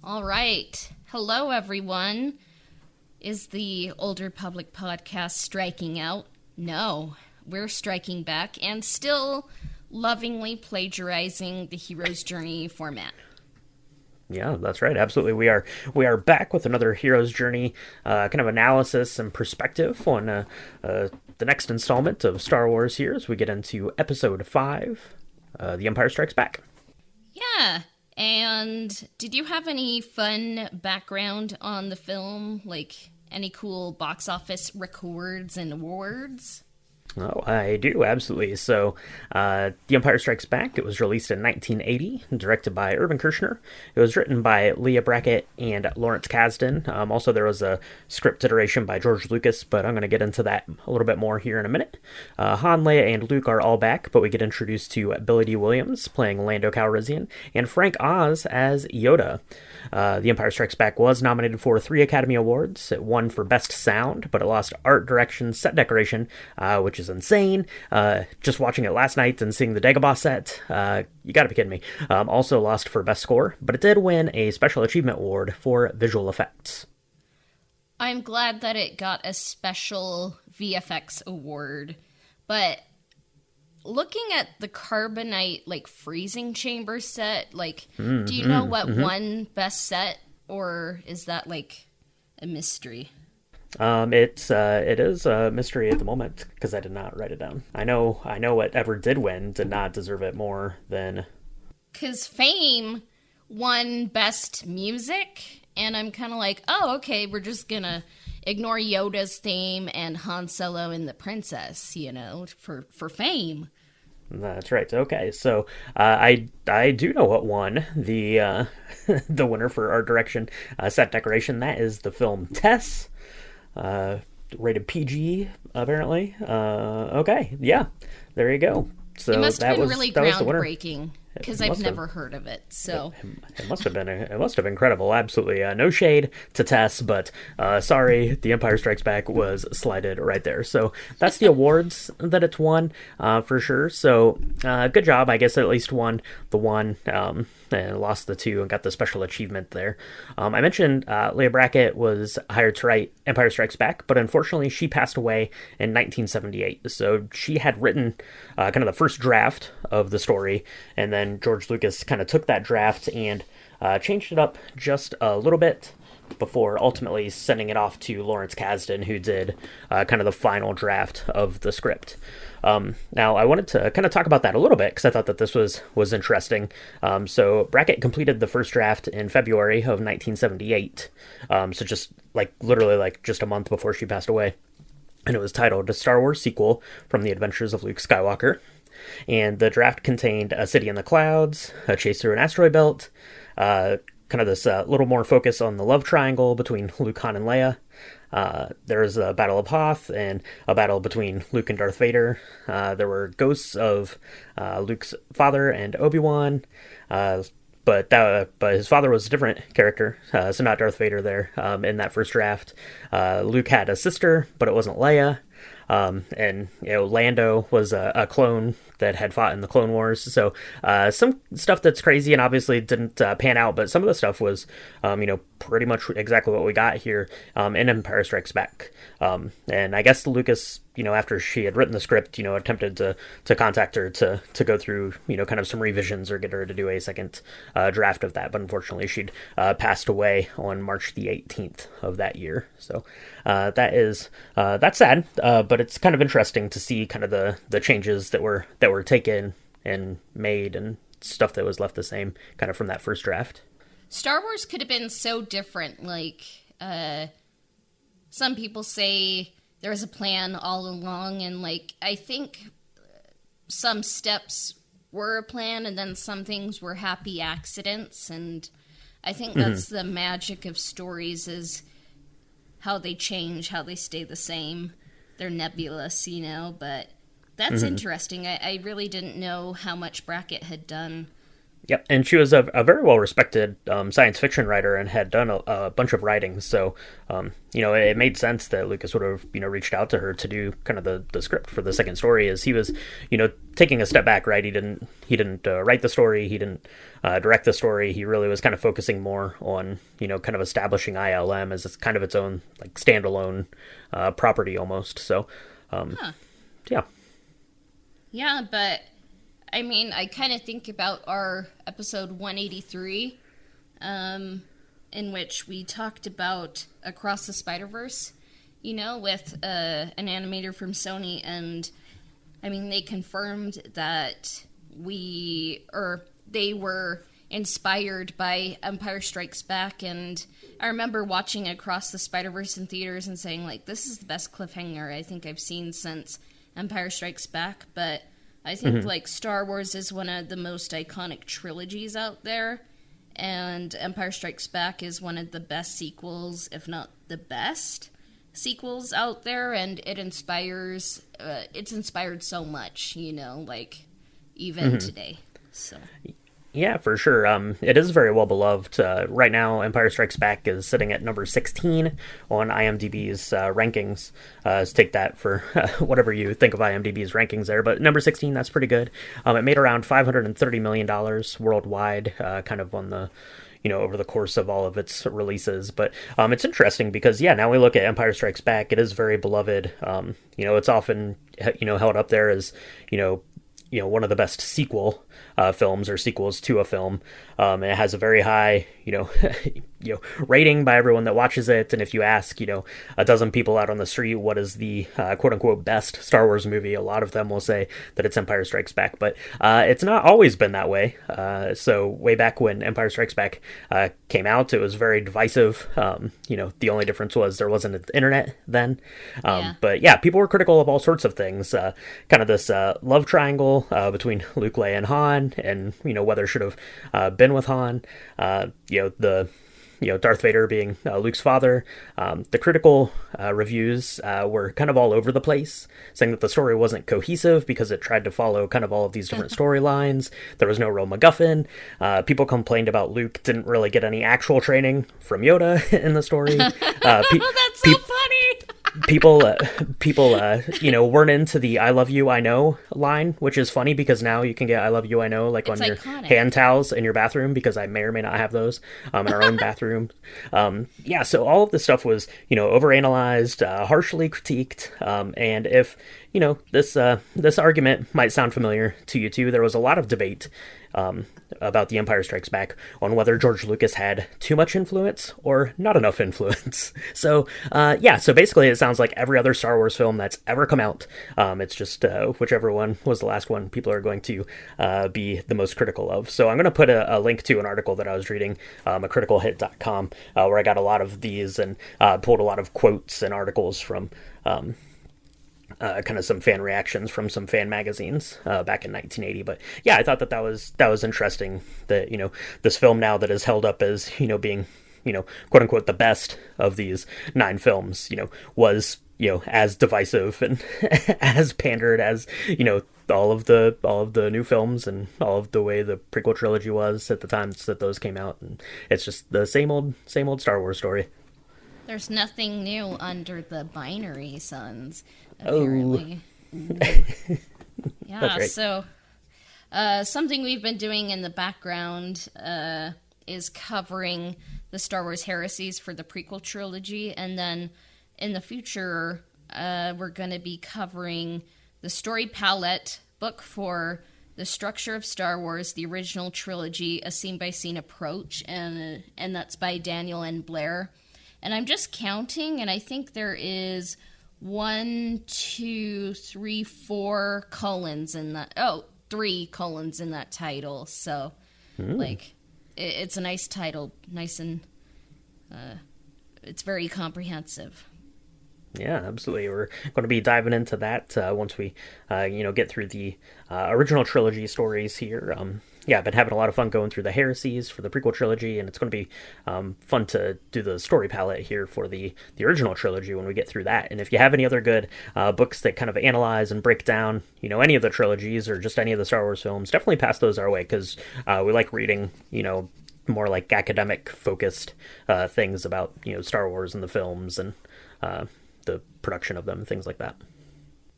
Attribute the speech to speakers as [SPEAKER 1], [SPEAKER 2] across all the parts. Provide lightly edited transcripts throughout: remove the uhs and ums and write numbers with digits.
[SPEAKER 1] All right. Hello, everyone. Is the Older Public podcast striking out? No, we're striking back and still lovingly plagiarizing the hero's journey format.
[SPEAKER 2] Yeah, that's right. Absolutely. We are back with another hero's journey kind of analysis and perspective on the next installment of Star Wars here as we get into episode 5, The Empire Strikes Back.
[SPEAKER 1] Yeah. And did you have any fun background on the film? Like any cool box office records and awards?
[SPEAKER 2] Oh, I do, absolutely. So, The Empire Strikes Back, it was released in 1980, directed by Irvin Kershner. It was written by Leah Brackett and Lawrence Kasdan. Also, there was a script iteration by George Lucas, but I'm going to get into that a little bit more here in a minute. Han, Leia, and Luke are all back, but we get introduced to Billy D. Williams playing Lando Calrissian, and Frank Oz as Yoda. The Empire Strikes Back was nominated for 3 Academy Awards. It won for Best Sound, but it lost Art Direction, Set Decoration, which is insane. Just watching it last night and seeing the Dagobah set, you gotta be kidding me. Also lost for Best Score, but it did win a Special Achievement Award for Visual Effects.
[SPEAKER 1] I'm glad that it got a special VFX award, but looking at the carbonite, like, freezing chamber set, like, do you know what won Best Set, or is that, like, a mystery?
[SPEAKER 2] It is a mystery at the moment because I did not write it down. I know whatever did win did not deserve it more than.
[SPEAKER 1] Because Fame won Best Music, and I'm kind of like, oh, okay, we're just gonna ignore Yoda's theme and Han Solo and the Princess, for Fame.
[SPEAKER 2] That's right. Okay, so I do know what won the the winner for art direction, set decoration. That is the film Tess. Rated PG, apparently. Okay, yeah, there you go. So
[SPEAKER 1] it must have been really groundbreaking because I've never heard of it. So
[SPEAKER 2] it must have been incredible. Absolutely, no shade to Tess, but sorry, The Empire Strikes Back was slided right there. So that's the awards that it's won for sure. So good job. I guess it at least won the one. And lost the 2 and got the special achievement there. I mentioned Leah Brackett was hired to write Empire Strikes Back, but unfortunately she passed away in 1978. So she had written kind of the first draft of the story, and then George Lucas kind of took that draft and changed it up just a little bit before ultimately sending it off to Lawrence Kasdan, who did kind of the final draft of the script. Now, I wanted to kind of talk about that a little bit because I thought that this was interesting. So Brackett completed the first draft in February of 1978, so just literally just a month before she passed away. And it was titled A Star Wars Sequel from the Adventures of Luke Skywalker. And the draft contained a city in the clouds, a chase through an asteroid belt, kind of this little more focus on the love triangle between Luke, Han, and Leia. There's a battle of Hoth and a battle between Luke and Darth Vader. There were ghosts of Luke's father and Obi-Wan, but his father was a different character, so not Darth Vader there in that first draft. Luke had a sister, but it wasn't Leia. And Lando was a clone that had fought in the Clone Wars. So some stuff that's crazy and obviously didn't pan out, but some of the stuff was pretty much exactly what we got here in Empire Strikes Back. And I guess Lucas, after she had written the script, attempted to contact her to go through kind of some revisions or get her to do a second draft of that, but unfortunately she'd passed away on March the 18th of that year. So that's sad, but it's kind of interesting to see kind of the changes that were taken and made and stuff that was left the same kind of from that first draft.
[SPEAKER 1] Star Wars could have been so different. Some people say there was a plan all along, and I think some steps were a plan and then some things were happy accidents, and I think that's the magic of stories, is how they change, how they stay the same. They're nebulous, but that's interesting. I really didn't know how much Brackett had done
[SPEAKER 2] Yep, and she was a very well respected science fiction writer and had done a bunch of writings. So, it made sense that Lucas would have reached out to her to do kind of the script for the second story. As he was taking a step back, right? He didn't write the story, he didn't direct the story. He really was kind of focusing more on kind of establishing ILM as kind of its own like standalone property almost. So, yeah,
[SPEAKER 1] yeah, but. I mean, I kind of think about our episode 183, in which we talked about Across the Spider-Verse, with an animator from Sony, and I mean, they confirmed that they were inspired by Empire Strikes Back, and I remember watching Across the Spider-Verse in theaters and saying, like, this is the best cliffhanger I think I've seen since Empire Strikes Back, but I think, like, Star Wars is one of the most iconic trilogies out there, and Empire Strikes Back is one of the best sequels, if not the best sequels out there, and it's inspired so much, like, even today, so...
[SPEAKER 2] Yeah, for sure. It is very well beloved. Right now, Empire Strikes Back is sitting at number 16 on IMDb's rankings. Let's take that for whatever you think of IMDb's rankings there. But number 16, that's pretty good. It made around $530 million worldwide, kind of on the over the course of all of its releases. But it's interesting because, now we look at Empire Strikes Back. It is very beloved. It's often, held up there as, one of the best sequel films or sequels to a film. And it has a very high, rating by everyone that watches it. And if you ask, a dozen people out on the street, what is the quote unquote best Star Wars movie? A lot of them will say that it's Empire Strikes Back, but it's not always been that way. So way back when Empire Strikes Back came out, it was very divisive. The only difference was there wasn't an internet then. But people were critical of all sorts of things. Kind of this love triangle between Luke, Leia, and Han, and whether it should have been with Han. Darth Vader being Luke's father. The critical reviews were kind of all over the place, saying that the story wasn't cohesive because it tried to follow kind of all of these different storylines. There was no real MacGuffin. People complained about Luke didn't really get any actual training from Yoda in the story.
[SPEAKER 1] That's so funny!
[SPEAKER 2] people weren't into the "I love you, I know" line, which is funny because now you can get "I love you, I know" like it's on iconic. Your hand towels in your bathroom, because I may or may not have those in our own bathroom. So all of this stuff was overanalyzed, harshly critiqued, and if this argument might sound familiar to you too, there was a lot of debate about The Empire Strikes Back on whether George Lucas had too much influence or not enough influence. So basically it sounds like every other Star Wars film that's ever come out. It's just whichever one was the last one people are going to be the most critical of. So I'm going to put a link to an article that I was reading, acriticalhit.com, where I got a lot of these and pulled a lot of quotes and articles from kind of some fan reactions from some fan magazines back in 1980. But I thought that was interesting that this film now that is held up as being quote unquote the best of these 9 films was as divisive and as pandered as all of the new films and all of the way the prequel trilogy was at the time that those came out. And it's just the same old Star Wars story.
[SPEAKER 1] There's nothing new under the binary suns, apparently.
[SPEAKER 2] Oh.
[SPEAKER 1] Yeah, right. So something we've been doing in the background is covering the Star Wars heresies for the prequel trilogy, and then in the future we're going to be covering the story palette book for The Structure of Star Wars, the original trilogy, a scene-by-scene approach, and that's by Daniel N. Blair. And I'm just counting, and I think there is 1, 2, 3, 4 colons in that. Oh, 3 colons in that title. So, it's a nice title, nice and it's very comprehensive.
[SPEAKER 2] Yeah, absolutely. We're going to be diving into that once we, get through the original trilogy stories here. yeah, I've been having a lot of fun going through the heresies for the prequel trilogy, and it's going to be fun to do the story palette here for the original trilogy when we get through that. And if you have any other good books that kind of analyze and break down, any of the trilogies or just any of the Star Wars films, definitely pass those our way, because we like reading, more like academic focused things about, Star Wars and the films and the production of them, things like that.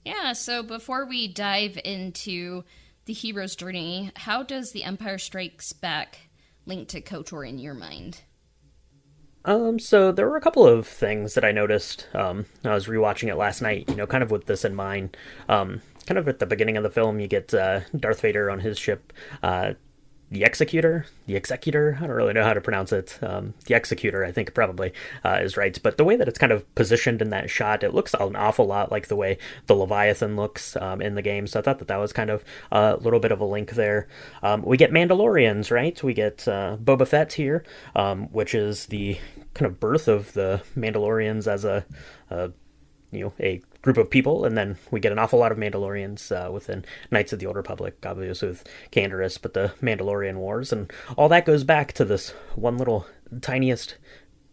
[SPEAKER 1] Yeah, so before we dive into the hero's journey, how does The Empire Strikes Back link to KOTOR in your mind?
[SPEAKER 2] So there were a couple of things that I noticed. I was rewatching it last night, kind of with this in mind. Kind of at the beginning of the film, you get Darth Vader on his ship, the Executor, I don't really know how to pronounce it. The Executor, I think probably is right. But the way that it's kind of positioned in that shot, it looks an awful lot like the way the Leviathan looks in the game. So I thought that was kind of a little bit of a link there. We get Mandalorians, right? We get Boba Fett here, which is the kind of birth of the Mandalorians as a group of people, and then we get an awful lot of Mandalorians within Knights of the Old Republic, obviously with Canderous, but the Mandalorian Wars, and all that goes back to this one little tiniest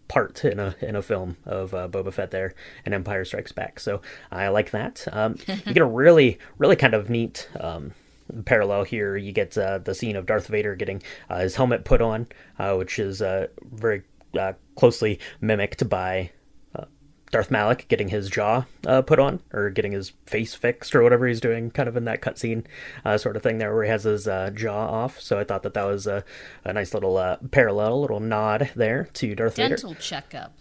[SPEAKER 2] part in a film of Boba Fett there in Empire Strikes Back. So I like that. You get a really, really kind of neat parallel here. You get the scene of Darth Vader getting his helmet put on, which is very closely mimicked by Darth Malak getting his jaw put on, or getting his face fixed, or whatever he's doing, kind of in that cutscene sort of thing there, where he has his jaw off. So I thought that was a nice little parallel, a little nod there to Darth Vader.
[SPEAKER 1] Dental checkup,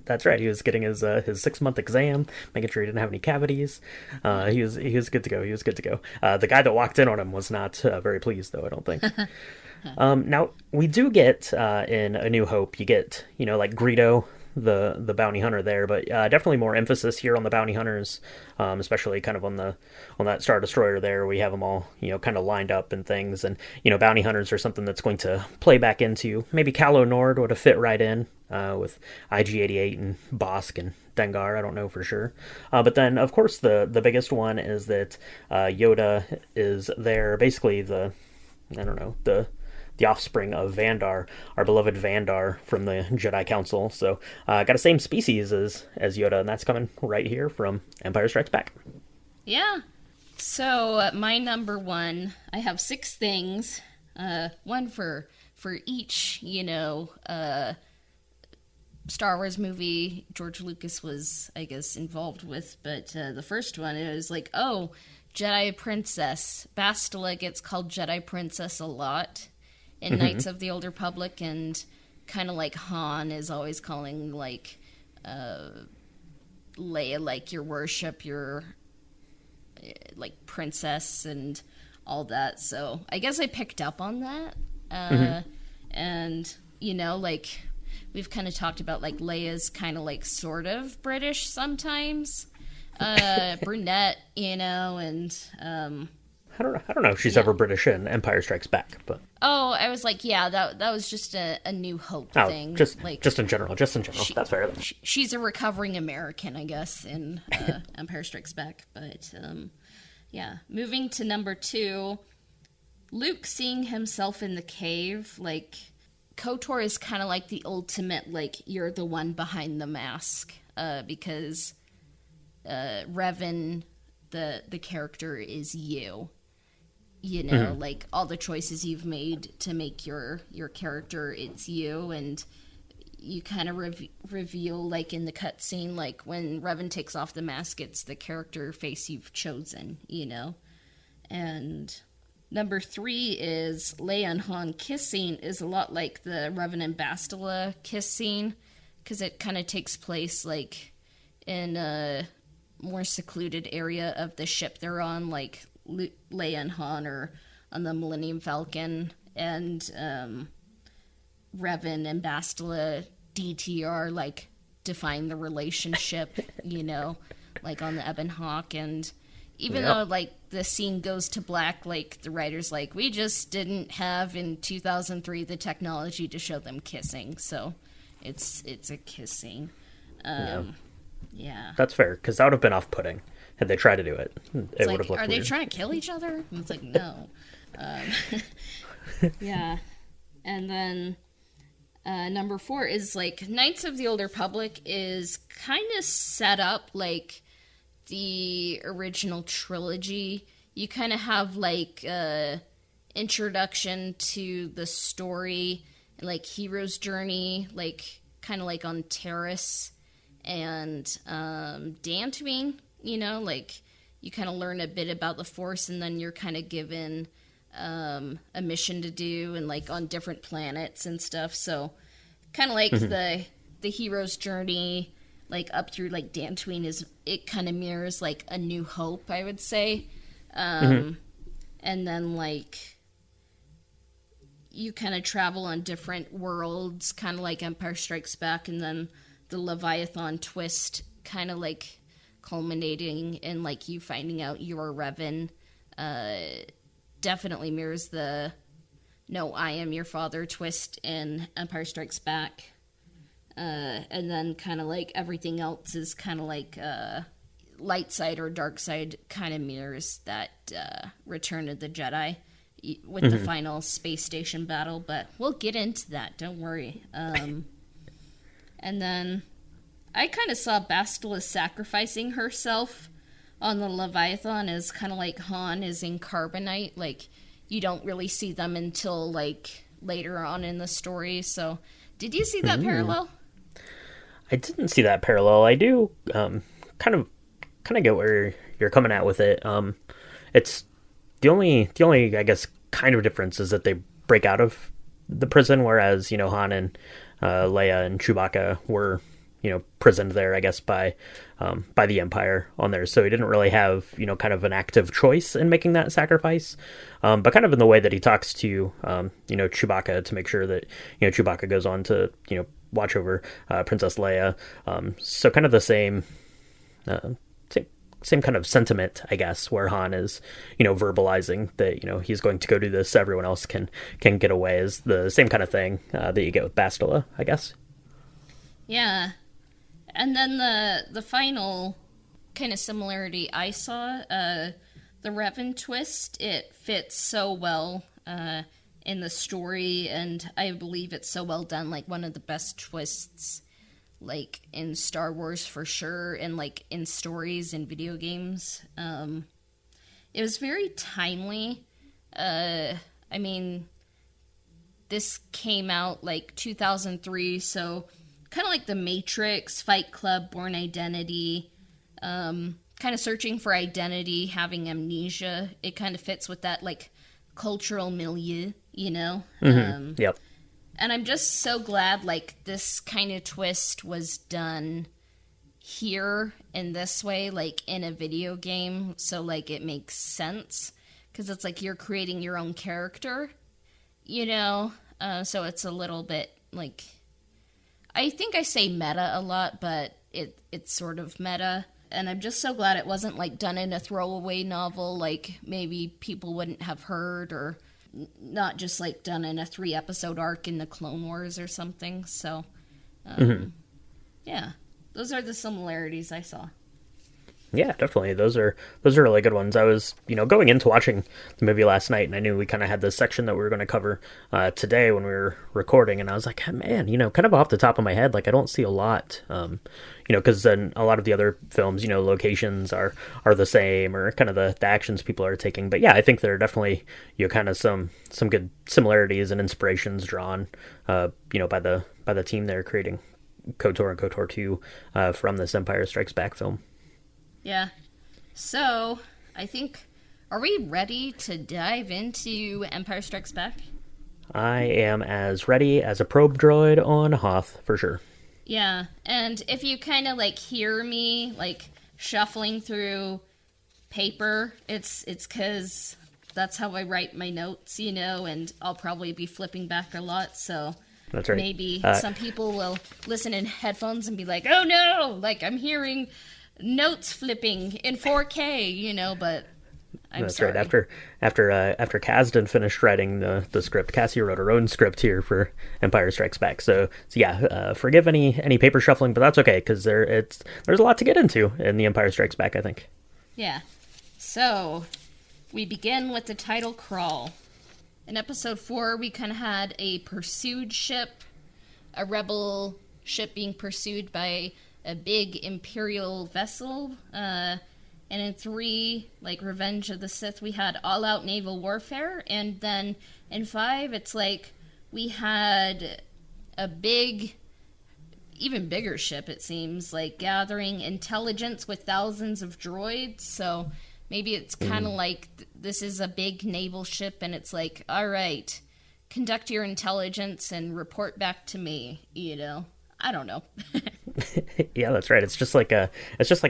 [SPEAKER 2] That's right. He was getting his 6-month exam, making sure he didn't have any cavities. He was good to go. The guy that walked in on him was not very pleased, though, I don't think. Now we do get in A New Hope, you get like Greedo, the bounty hunter there, but definitely more emphasis here on the bounty hunters, especially kind of on that Star Destroyer there. We have them all kind of lined up and things, and bounty hunters are something that's going to play back into maybe Calo Nord would have fit right in with IG-88 and Bosk and Dengar. I don't know for sure, but then of course the biggest one is that Yoda is there, basically the offspring of Vandar, our beloved Vandar from the Jedi Council. So got the same species as Yoda, and that's coming right here from Empire Strikes Back.
[SPEAKER 1] Yeah. So my number one, I have 6 things, one for each, Star Wars movie George Lucas was, I guess, involved with. But the first one, it was like, oh, Jedi Princess. Bastila gets called Jedi Princess a lot in Knights of the Old Republic, and kind of like Han is always calling like Leia like your worship, your like princess and all that. So I guess I picked up on that. And like we've kind of talked about, like Leia's kind of like sort of British sometimes, brunette, and
[SPEAKER 2] I don't know if she's ever British in Empire Strikes Back, but
[SPEAKER 1] I was like, yeah, that was just a New Hope thing.
[SPEAKER 2] Just in general. That's fair.
[SPEAKER 1] She's a recovering American, I guess, in Empire Strikes Back. But yeah, moving to number 2, Luke seeing himself in the cave. Like KOTOR is kind of like the ultimate, like you're the one behind the mask, because Revan, the character, is you. Like all the choices you've made to make your character, it's you, and you kind of reveal, like in the cutscene, like when Revan takes off the mask, it's the character face you've chosen, And number 3 is Leia and Han kissing is a lot like the Revan and Bastila kiss scene, because it kind of takes place like in a more secluded area of the ship they're on, like Leia and Han are on the Millennium Falcon, and Revan and Bastila DTR like define the relationship, like on the Ebon Hawk. And even though like the scene goes to black, like the writer's like, we just didn't have in 2003 the technology to show them kissing, so it's a kiss scene. Yeah.
[SPEAKER 2] That's fair, because that would have been off-putting had they tried to do it. It would have looked
[SPEAKER 1] Are
[SPEAKER 2] weird.
[SPEAKER 1] they trying to kill each other? And it's like, no. Yeah. And then number 4 is like Knights of the Old Republic is kind of set up like the original trilogy. You kind of have like introduction to the story, like hero's journey, like kind of like on Terrace and Dantooine, you know, like you kind of learn a bit about the Force, and then you're kind of given a mission to do, and like on different planets and stuff. So kind of like the hero's journey, like up through like Dantooine, it kind of mirrors like A New Hope, I would say. And then like you kind of travel on different worlds, kind of like Empire Strikes Back, and then the Leviathan twist kind of like culminating in like you finding out you're Revan. Definitely mirrors the "No, I am your father" twist in Empire Strikes Back. And then kind of like everything else is kind of like light side or dark side kind of mirrors that Return of the Jedi with the final space station battle. But we'll get into that, don't worry. And then I kind of saw Bastila sacrificing herself on the Leviathan as kind of like Han is in Carbonite. Like, you don't really see them until like later on in the story. So did you see that parallel?
[SPEAKER 2] I didn't see that parallel. I do kind of get where you're coming at with it. It's the only I guess kind of difference is that they break out of the prison, whereas you know Han and Leia and Chewbacca were prisoned there, I guess, by the Empire on there. So he didn't really have, kind of an active choice in making that sacrifice. But kind of in the way that he talks to, Chewbacca to make sure that, Chewbacca goes on to, watch over Princess Leia. So kind of the same kind of sentiment, I guess, where Han is, verbalizing that, he's going to go do this so everyone else can get away, is the same kind of thing that you get with Bastila, I guess.
[SPEAKER 1] Yeah. And then the final kind of similarity I saw, the Revan twist, it fits so well in the story, and I believe it's so well done, like one of the best twists like in Star Wars for sure, and like in stories and video games. It was very timely. I mean, this came out like 2003, so kind of like The Matrix, Fight Club, Born Identity, kind of searching for identity, having amnesia. It kind of fits with that like cultural milieu,
[SPEAKER 2] Yep.
[SPEAKER 1] And I'm just so glad like this kind of twist was done here in this way, like in a video game, so like it makes sense, because it's like you're creating your own character, so it's a little bit like, I think I say meta a lot, but it's sort of meta. And I'm just so glad it wasn't like done in a throwaway novel, like maybe people wouldn't have heard, or not just like done in a 3-episode arc in the Clone Wars or something. So, yeah, those are the similarities I saw.
[SPEAKER 2] Yeah, definitely. Those are really good ones. I was, going into watching the movie last night, and I knew we kind of had this section that we were going to cover today when we were recording, and I was like, man, kind of off the top of my head, like I don't see a lot, because then a lot of the other films, locations are the same, or kind of the actions people are taking. But yeah, I think there are definitely, kind of some good similarities and inspirations drawn, by the team there creating KOTOR and KOTOR 2 from this Empire Strikes Back film.
[SPEAKER 1] Yeah. So, I think, are we ready to dive into Empire Strikes Back?
[SPEAKER 2] I am as ready as a probe droid on Hoth, for sure.
[SPEAKER 1] Yeah, and if you kind of, like, hear me, like, shuffling through paper, it's because that's how I write my notes, and I'll probably be flipping back a lot, so...
[SPEAKER 2] That's right.
[SPEAKER 1] Maybe some people will listen in headphones and be like, oh no, like, I'm hearing... notes flipping in 4K, but
[SPEAKER 2] That's
[SPEAKER 1] sorry.
[SPEAKER 2] right. After Kasdan finished writing the script, Cassie wrote her own script here for Empire Strikes Back. So yeah, forgive any paper shuffling, but that's okay, because there's a lot to get into in the Empire Strikes Back, I think.
[SPEAKER 1] Yeah. So we begin with the title crawl. in episode 4, we kind of had a pursued ship, a rebel ship being pursued by a big Imperial vessel. And in 3, like Revenge of the Sith, we had all-out naval warfare. And then in 5, it's like we had a big, even bigger ship, it seems, like gathering intelligence with thousands of droids. So maybe it's kind of like this is a big naval ship, and it's like, all right, conduct your intelligence and report back to me, you know? I don't know.
[SPEAKER 2] Yeah, that's right. It's just like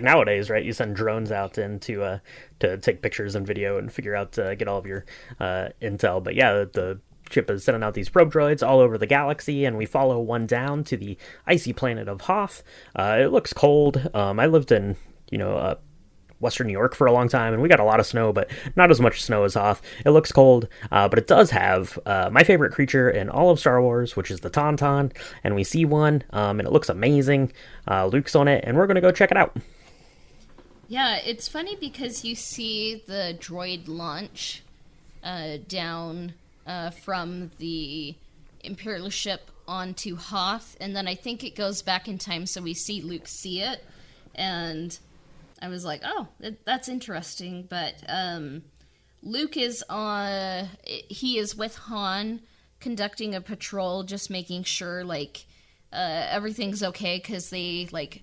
[SPEAKER 2] nowadays, right? You send drones out to take pictures and video and figure out get all of your intel. But yeah, the ship is sending out these probe droids all over the galaxy, and we follow one down to the icy planet of Hoth. It looks cold. I lived in Western New York for a long time, and we got a lot of snow, but not as much snow as Hoth. It looks cold, but it does have my favorite creature in all of Star Wars, which is the Tauntaun, and we see one, and it looks amazing. Luke's on it, and we're going to go check it out.
[SPEAKER 1] Yeah, it's funny because you see the droid launch down from the Imperial ship onto Hoth, and then I think it goes back in time, so we see Luke see it, and I was like, oh, that's interesting. But Luke is he is with Han conducting a patrol, just making sure, like, everything's okay, because they, like,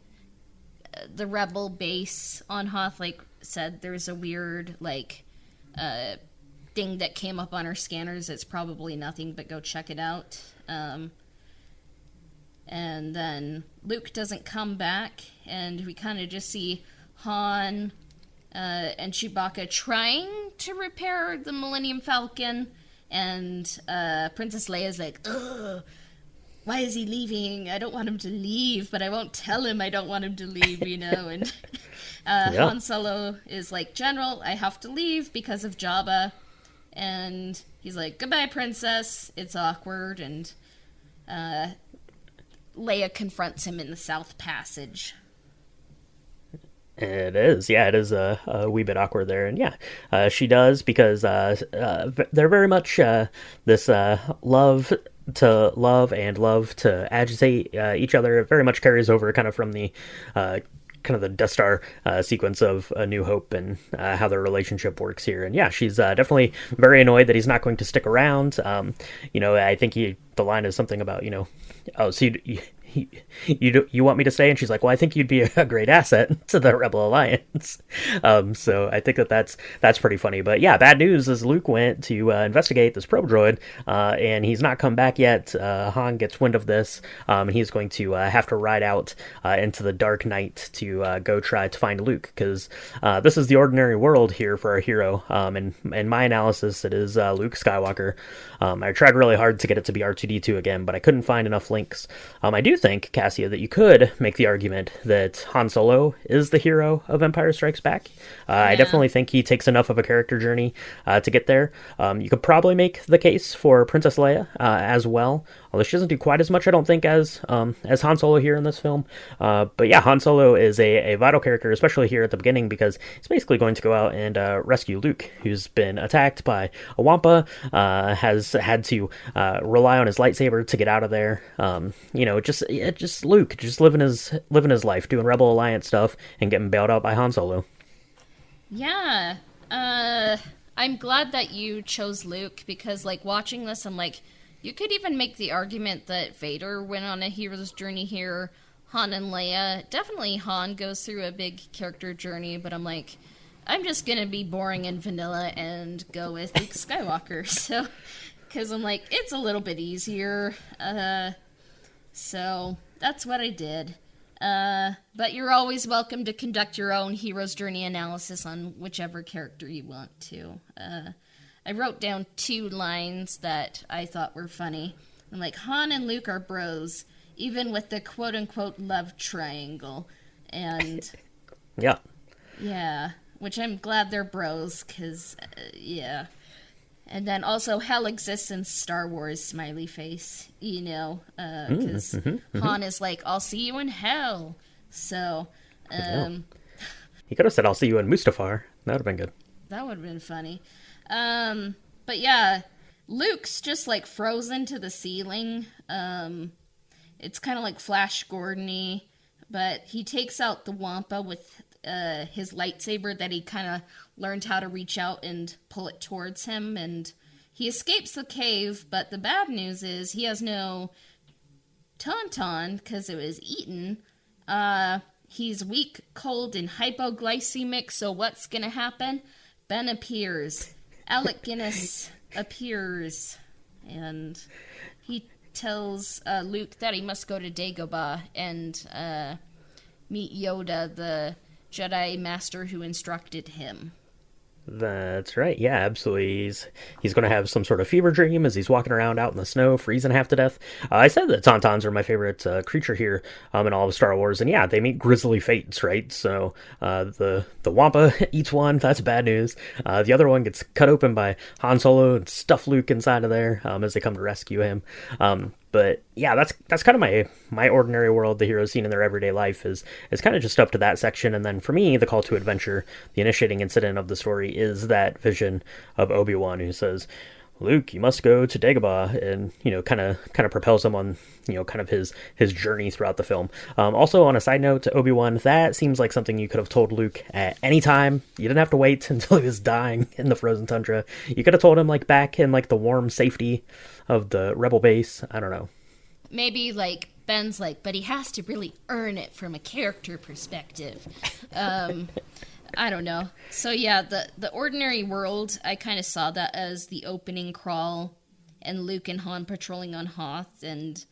[SPEAKER 1] the rebel base on Hoth, like, said there's a weird, like, thing that came up on our scanners. It's probably nothing, but go check it out. And then Luke doesn't come back, and we kind of just see Han and Chewbacca trying to repair the Millennium Falcon, and Princess Leia's like, ugh, why is he leaving? I don't want him to leave, but I won't tell him I don't want him to leave, you know, and yeah. Han Solo is like, General, I have to leave because of Jabba, and he's like, goodbye, Princess. It's awkward, and Leia confronts him in the South Passage.
[SPEAKER 2] It is, yeah, it is a wee bit awkward there, and yeah, she does, because they're very much this love to love and love to agitate each other. It very much carries over kind of from the kind of the Death Star sequence of A New Hope, and how their relationship works here. And yeah, she's definitely very annoyed that he's not going to stick around. I think the line is something about, oh, so you want me to stay? And she's like, well, I think you'd be a great asset to the Rebel Alliance. So I think that's pretty funny. But yeah, bad news is Luke went to investigate this probe droid, and he's not come back yet. Han gets wind of this, and he's going to have to ride out into the dark night to go try to find Luke, because this is the ordinary world here for our hero. And in my analysis, it is Luke Skywalker. I tried really hard to get it to be R2-D2 again, but I couldn't find enough links. I do think, Cassia, that you could make the argument that Han Solo is the hero of Empire Strikes Back. Yeah. I definitely think he takes enough of a character journey to get there. You could probably make the case for Princess Leia as well, although she doesn't do quite as much, I don't think, as Han Solo here in this film. But yeah, Han Solo is a vital character, especially here at the beginning, because he's basically going to go out and rescue Luke, who's been attacked by a Wampa, has had to rely on his lightsaber to get out of there. Just Luke, just living his life, doing Rebel Alliance stuff, and getting bailed out by Han Solo.
[SPEAKER 1] Yeah, I'm glad that you chose Luke, because, like, watching this, I'm like, you could even make the argument that Vader went on a hero's journey here, Han and Leia. Definitely Han goes through a big character journey, but I'm like, I'm just gonna be boring and vanilla and go with Luke Skywalker, so, because I'm like, it's a little bit easier, so that's what I did. But you're always welcome to conduct your own hero's journey analysis on whichever character you want to. I wrote down 2 lines that I thought were funny. I'm like, Han and Luke are bros, even with the quote-unquote love triangle. And yeah, which I'm glad they're bros, because, yeah. And then also, hell exists in Star Wars, smiley face, because Han is like, I'll see you in hell. So,
[SPEAKER 2] he could have said, I'll see you in Mustafar. That would have been good.
[SPEAKER 1] That would have been funny. But yeah, Luke's just like frozen to the ceiling. It's kind of like Flash Gordon-y, but he takes out the Wampa with his lightsaber that he kind of learned how to reach out and pull it towards him, and he escapes the cave. But the bad news is he has no Tauntaun because it was eaten. He's weak, cold, and hypoglycemic, so what's gonna happen? Ben appears. Alec Guinness appears, and he tells Luke that he must go to Dagobah and meet Yoda, the Jedi Master who instructed him.
[SPEAKER 2] That's right. Yeah, absolutely. He's going to have some sort of fever dream as he's walking around out in the snow, freezing half to death. I said that Tauntauns are my favorite creature here in all of Star Wars, and yeah, they meet grisly fates, right? So the Wampa eats one. That's bad news. The other one gets cut open by Han Solo and stuff Luke inside of there as they come to rescue him. But yeah, that's kind of my ordinary world, the heroes seen in their everyday life is kind of just up to that section. And then for me, the call to adventure, the initiating incident of the story is that vision of Obi-Wan who says, Luke, you must go to Dagobah, and kind of propels him on kind of his journey throughout the film. Also, on a side note to Obi-Wan, that seems like something you could have told Luke at any time. You didn't have to wait until he was dying in the frozen tundra. You could have told him like back in like the warm safety of the rebel base. I don't know.
[SPEAKER 1] Maybe like Ben's like, but he has to really earn it from a character perspective. I don't know. So yeah, the ordinary world, I kind of saw that as the opening crawl and Luke and Han patrolling on Hoth. And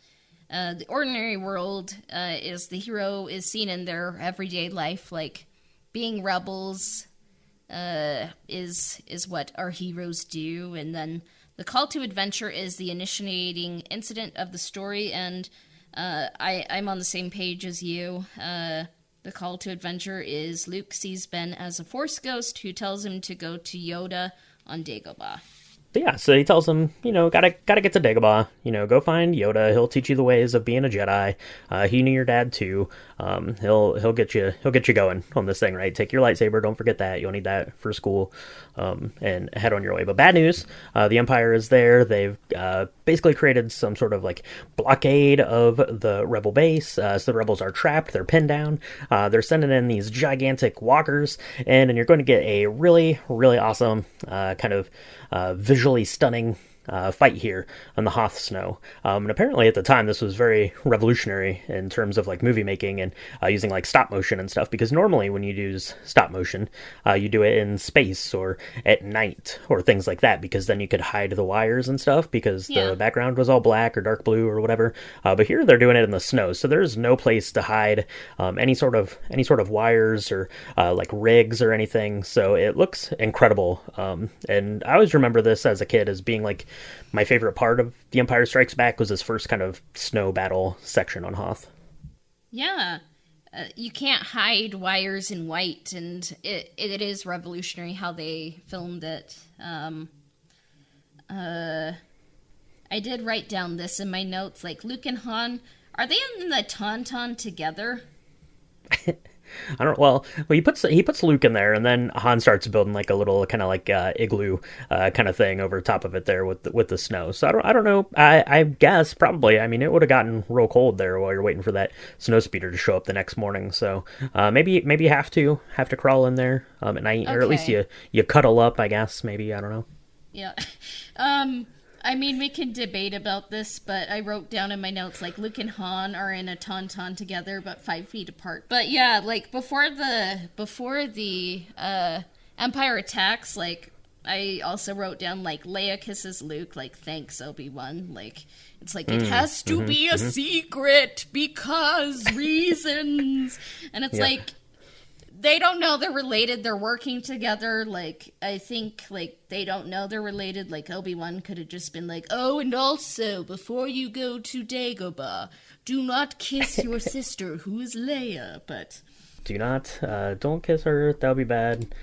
[SPEAKER 1] the ordinary world is the hero is seen in their everyday life, like being rebels is what our heroes do. And then the call to adventure is the initiating incident of the story. And I'm on the same page as you. The call to adventure is Luke sees Ben as a Force ghost who tells him to go to Yoda on Dagobah.
[SPEAKER 2] But yeah, so he tells him, gotta get to Dagobah. Go find Yoda. He'll teach you the ways of being a Jedi. He knew your dad too. He'll get you going on this thing, right? Take your lightsaber. Don't forget that. You'll need that for school. And head on your way. But bad news, the Empire is there. They've basically created some sort of like blockade of the rebel base. So the rebels are trapped. They're pinned down. They're sending in these gigantic walkers, and you're going to get a really, really awesome kind of visually stunning fight here on the Hoth snow. And apparently at the time this was very revolutionary in terms of like movie making and using like stop motion and stuff, because normally when you use stop motion you do it in space or at night or things like that, because then you could hide the wires and stuff because the background was all black or dark blue or whatever. But here they're doing it in the snow, so there's no place to hide any sort of wires or like rigs or anything. So it looks incredible. And I always remember this as a kid as being like my favorite part of The Empire Strikes Back was this first kind of snow battle section on Hoth. Yeah.
[SPEAKER 1] You can't hide wires in white, and it is revolutionary how they filmed it. I did write down this in my notes, like Luke and Han, are they in the Tauntaun together?
[SPEAKER 2] I don't. Well, he puts Luke in there, and then Han starts building like a little kind of like igloo kind of thing over top of it there with the snow. So I don't know. I guess probably. I mean, it would have gotten real cold there while you're waiting for that snow speeder to show up the next morning. So maybe you have to crawl in there at night, or at least you cuddle up. I guess maybe, I don't know.
[SPEAKER 1] Yeah. I mean, we can debate about this, but I wrote down in my notes, like, Luke and Han are in a Tauntaun together, but 5 feet apart. But yeah, like, before the Empire attacks, like, I also wrote down, like, Leia kisses Luke, like, thanks, Obi-Wan. Like, it's like, it has to be a secret because reasons. And it's like, they don't know they're related. They're working together. Like, I think, like, they don't know they're related. Like, Obi-Wan could have just been like, oh, and also, before you go to Dagobah, do not kiss your sister, who is Leia. But
[SPEAKER 2] don't kiss her. That would be bad.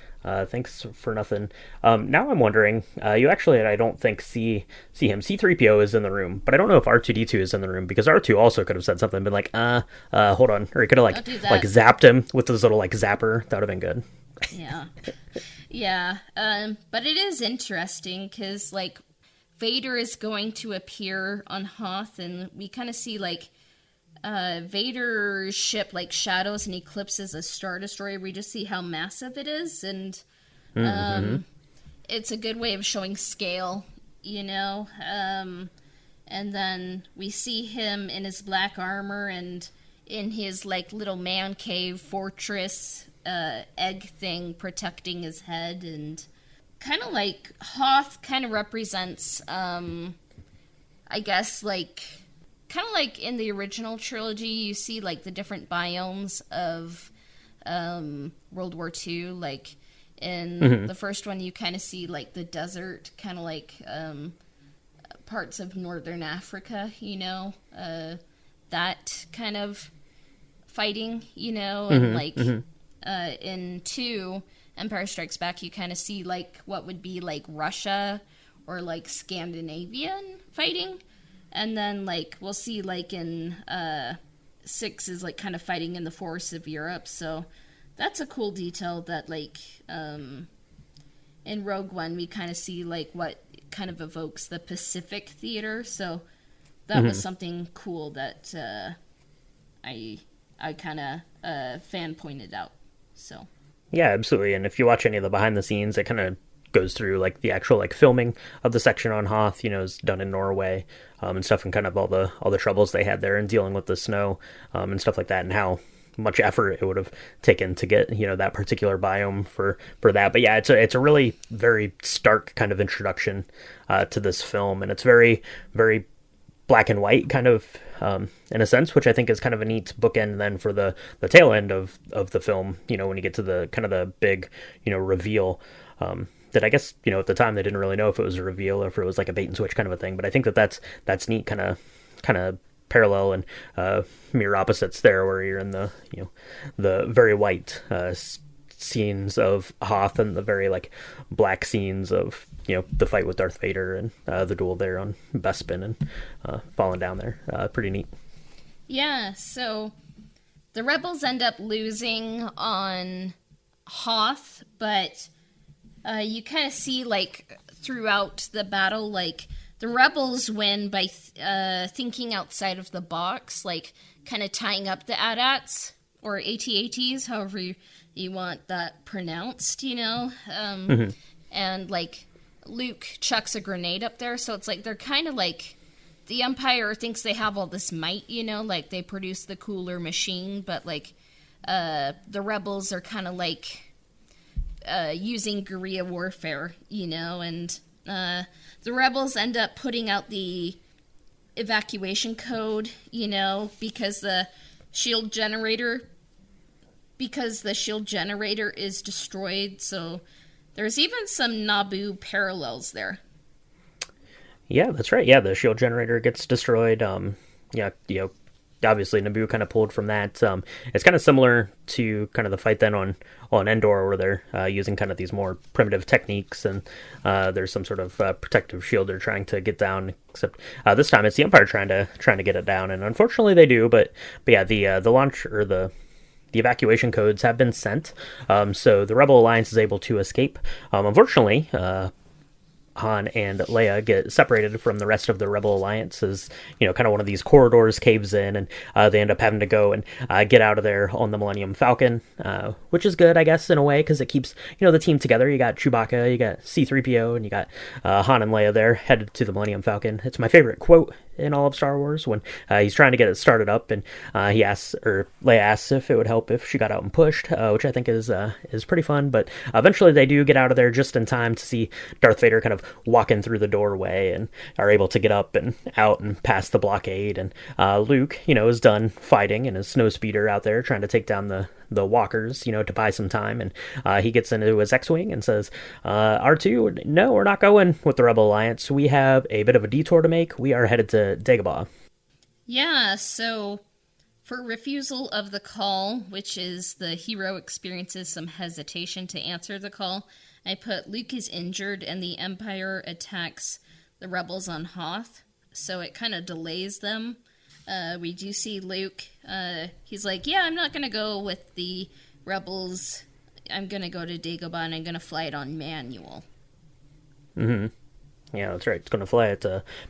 [SPEAKER 2] Thanks for nothing. Now I'm wondering, you actually, I don't think see him. C-3PO is in the room, but I don't know if R2-D2 is in the room, because R2 also could have said something, been like, hold on. Or he could have like zapped him with his little like zapper. That would have been good.
[SPEAKER 1] Yeah. Yeah. But it is interesting because, like, Vader is going to appear on Hoth, and we kind of see like Vader's ship like shadows and eclipses a Star Destroyer. We just see how massive it is, and it's a good way of showing scale, you know. And then we see him in his black armor and in his like little man cave fortress egg thing protecting his head, and kind of like Hoth kind of represents I guess like kind of like in the original trilogy you see like the different biomes of World War II. Like in the first one you kind of see like the desert, kind of like parts of northern Africa, you know, that kind of fighting, you know, and like in 2 Empire Strikes Back you kind of see like what would be like Russia or like Scandinavian fighting, and then like we'll see like in 6 is like kind of fighting in the forests of Europe. So that's a cool detail that like in Rogue One we kind of see like what kind of evokes the Pacific theater. So that was something cool that I kind of fan pointed out. So
[SPEAKER 2] yeah, absolutely. And if you watch any of the behind the scenes, it kind of goes through like the actual like filming of the section on Hoth, you know, is done in Norway and stuff, and kind of all the troubles they had there and dealing with the snow and stuff like that, and how much effort it would have taken to get, you know, that particular biome for that. But yeah, it's a really very stark kind of introduction to this film, and it's very, very black and white kind of in a sense, which I think is kind of a neat bookend then for the tail end of the film, you know, when you get to the kind of the big, you know, reveal that I guess, you know, at the time they didn't really know if it was a reveal or if it was like a bait and switch kind of a thing. But I think that's neat, kind of parallel and mirror opposites there, where you're in the, you know, the very white scenes of Hoth and the very like black scenes of, you know, the fight with Darth Vader and the duel there on Bespin and falling down there. Pretty neat.
[SPEAKER 1] Yeah, so the rebels end up losing on Hoth, but you kind of see like throughout the battle, like the rebels win by thinking outside of the box, like kind of tying up the AT-ATs or AT-ATs, however you want that pronounced, you know. And like Luke chucks a grenade up there, so it's like they're kind of like the Empire thinks they have all this might, you know, like they produce the cooler machine, but like the rebels are kind of like using guerrilla warfare, you know, and the rebels end up putting out the evacuation code, you know, because the shield generator is destroyed. So there's even some Naboo parallels there.
[SPEAKER 2] Yeah, that's right. Yeah, the shield generator gets destroyed. Yeah, you know, obviously Naboo kind of pulled from that. It's kind of similar to kind of the fight then on Endor, where they're using kind of these more primitive techniques, and there's some sort of protective shield they're trying to get down. Except this time it's the Empire trying to get it down, and unfortunately they do. But yeah, the launch or the evacuation codes have been sent, so the Rebel Alliance is able to escape. Unfortunately, Han and Leia get separated from the rest of the Rebel Alliance as, you know, kind of one of these corridors caves in, and they end up having to go and get out of there on the Millennium Falcon, which is good, I guess, in a way, because it keeps, you know, the team together. You got Chewbacca, you got C-3PO, and you got Han and Leia there, headed to the Millennium Falcon. It's my favorite quote in all of Star Wars, when he's trying to get it started up, and Leia asks if it would help if she got out and pushed, which I think is pretty fun. But eventually they do get out of there just in time to see Darth Vader kind of walking through the doorway, and are able to get up and out and past the blockade. And Luke, you know, is done fighting in his snowspeeder out there trying to take down the walkers, you know, to buy some time. And he gets into his X-Wing and says, R2, no, we're not going with the Rebel Alliance. We have a bit of a detour to make. We are headed to Dagobah.
[SPEAKER 1] Yeah, so for refusal of the call, which is the hero experiences some hesitation to answer the call, I put Luke is injured and the Empire attacks the rebels on Hoth, so it kind of delays them. We do see Luke, he's like, yeah, I'm not going to go with the rebels. I'm going to go to Dagobah and I'm going to fly it on manual.
[SPEAKER 2] Mm-hmm. Yeah, that's right. It's going to fly it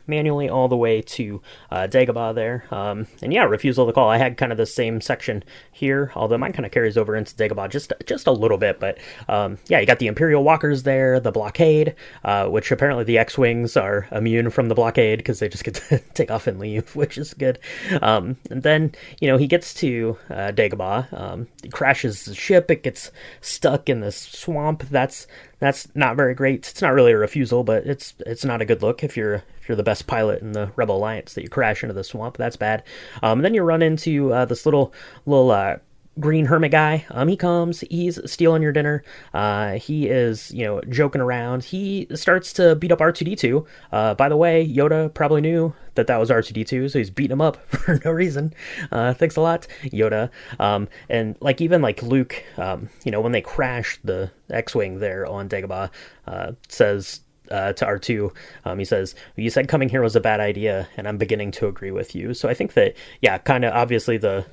[SPEAKER 2] manually all the way to Dagobah there. And yeah, refusal to call. I had kind of the same section here, although mine kind of carries over into Dagobah just a little bit. But yeah, you got the Imperial Walkers there, the blockade, which apparently the X-Wings are immune from the blockade because they just get to take off and leave, which is good. And then, he gets to Dagobah. He crashes the ship. It gets stuck in this swamp. That's not very great. It's not really a refusal, but it's not a good look if you're the best pilot in the Rebel Alliance that you crash into the swamp. That's bad. And then you run into this little green hermit guy. He comes, he's stealing your dinner. He is, joking around. He starts to beat up R2-D2. By the way, Yoda probably knew that was R2-D2, so he's beating him up for no reason. Thanks a lot, Yoda. And even Luke, when they crash the X-Wing there on Dagobah, says to R2, he says, "You said coming here was a bad idea, and I'm beginning to agree with you." So I think that, yeah, kind of obviously the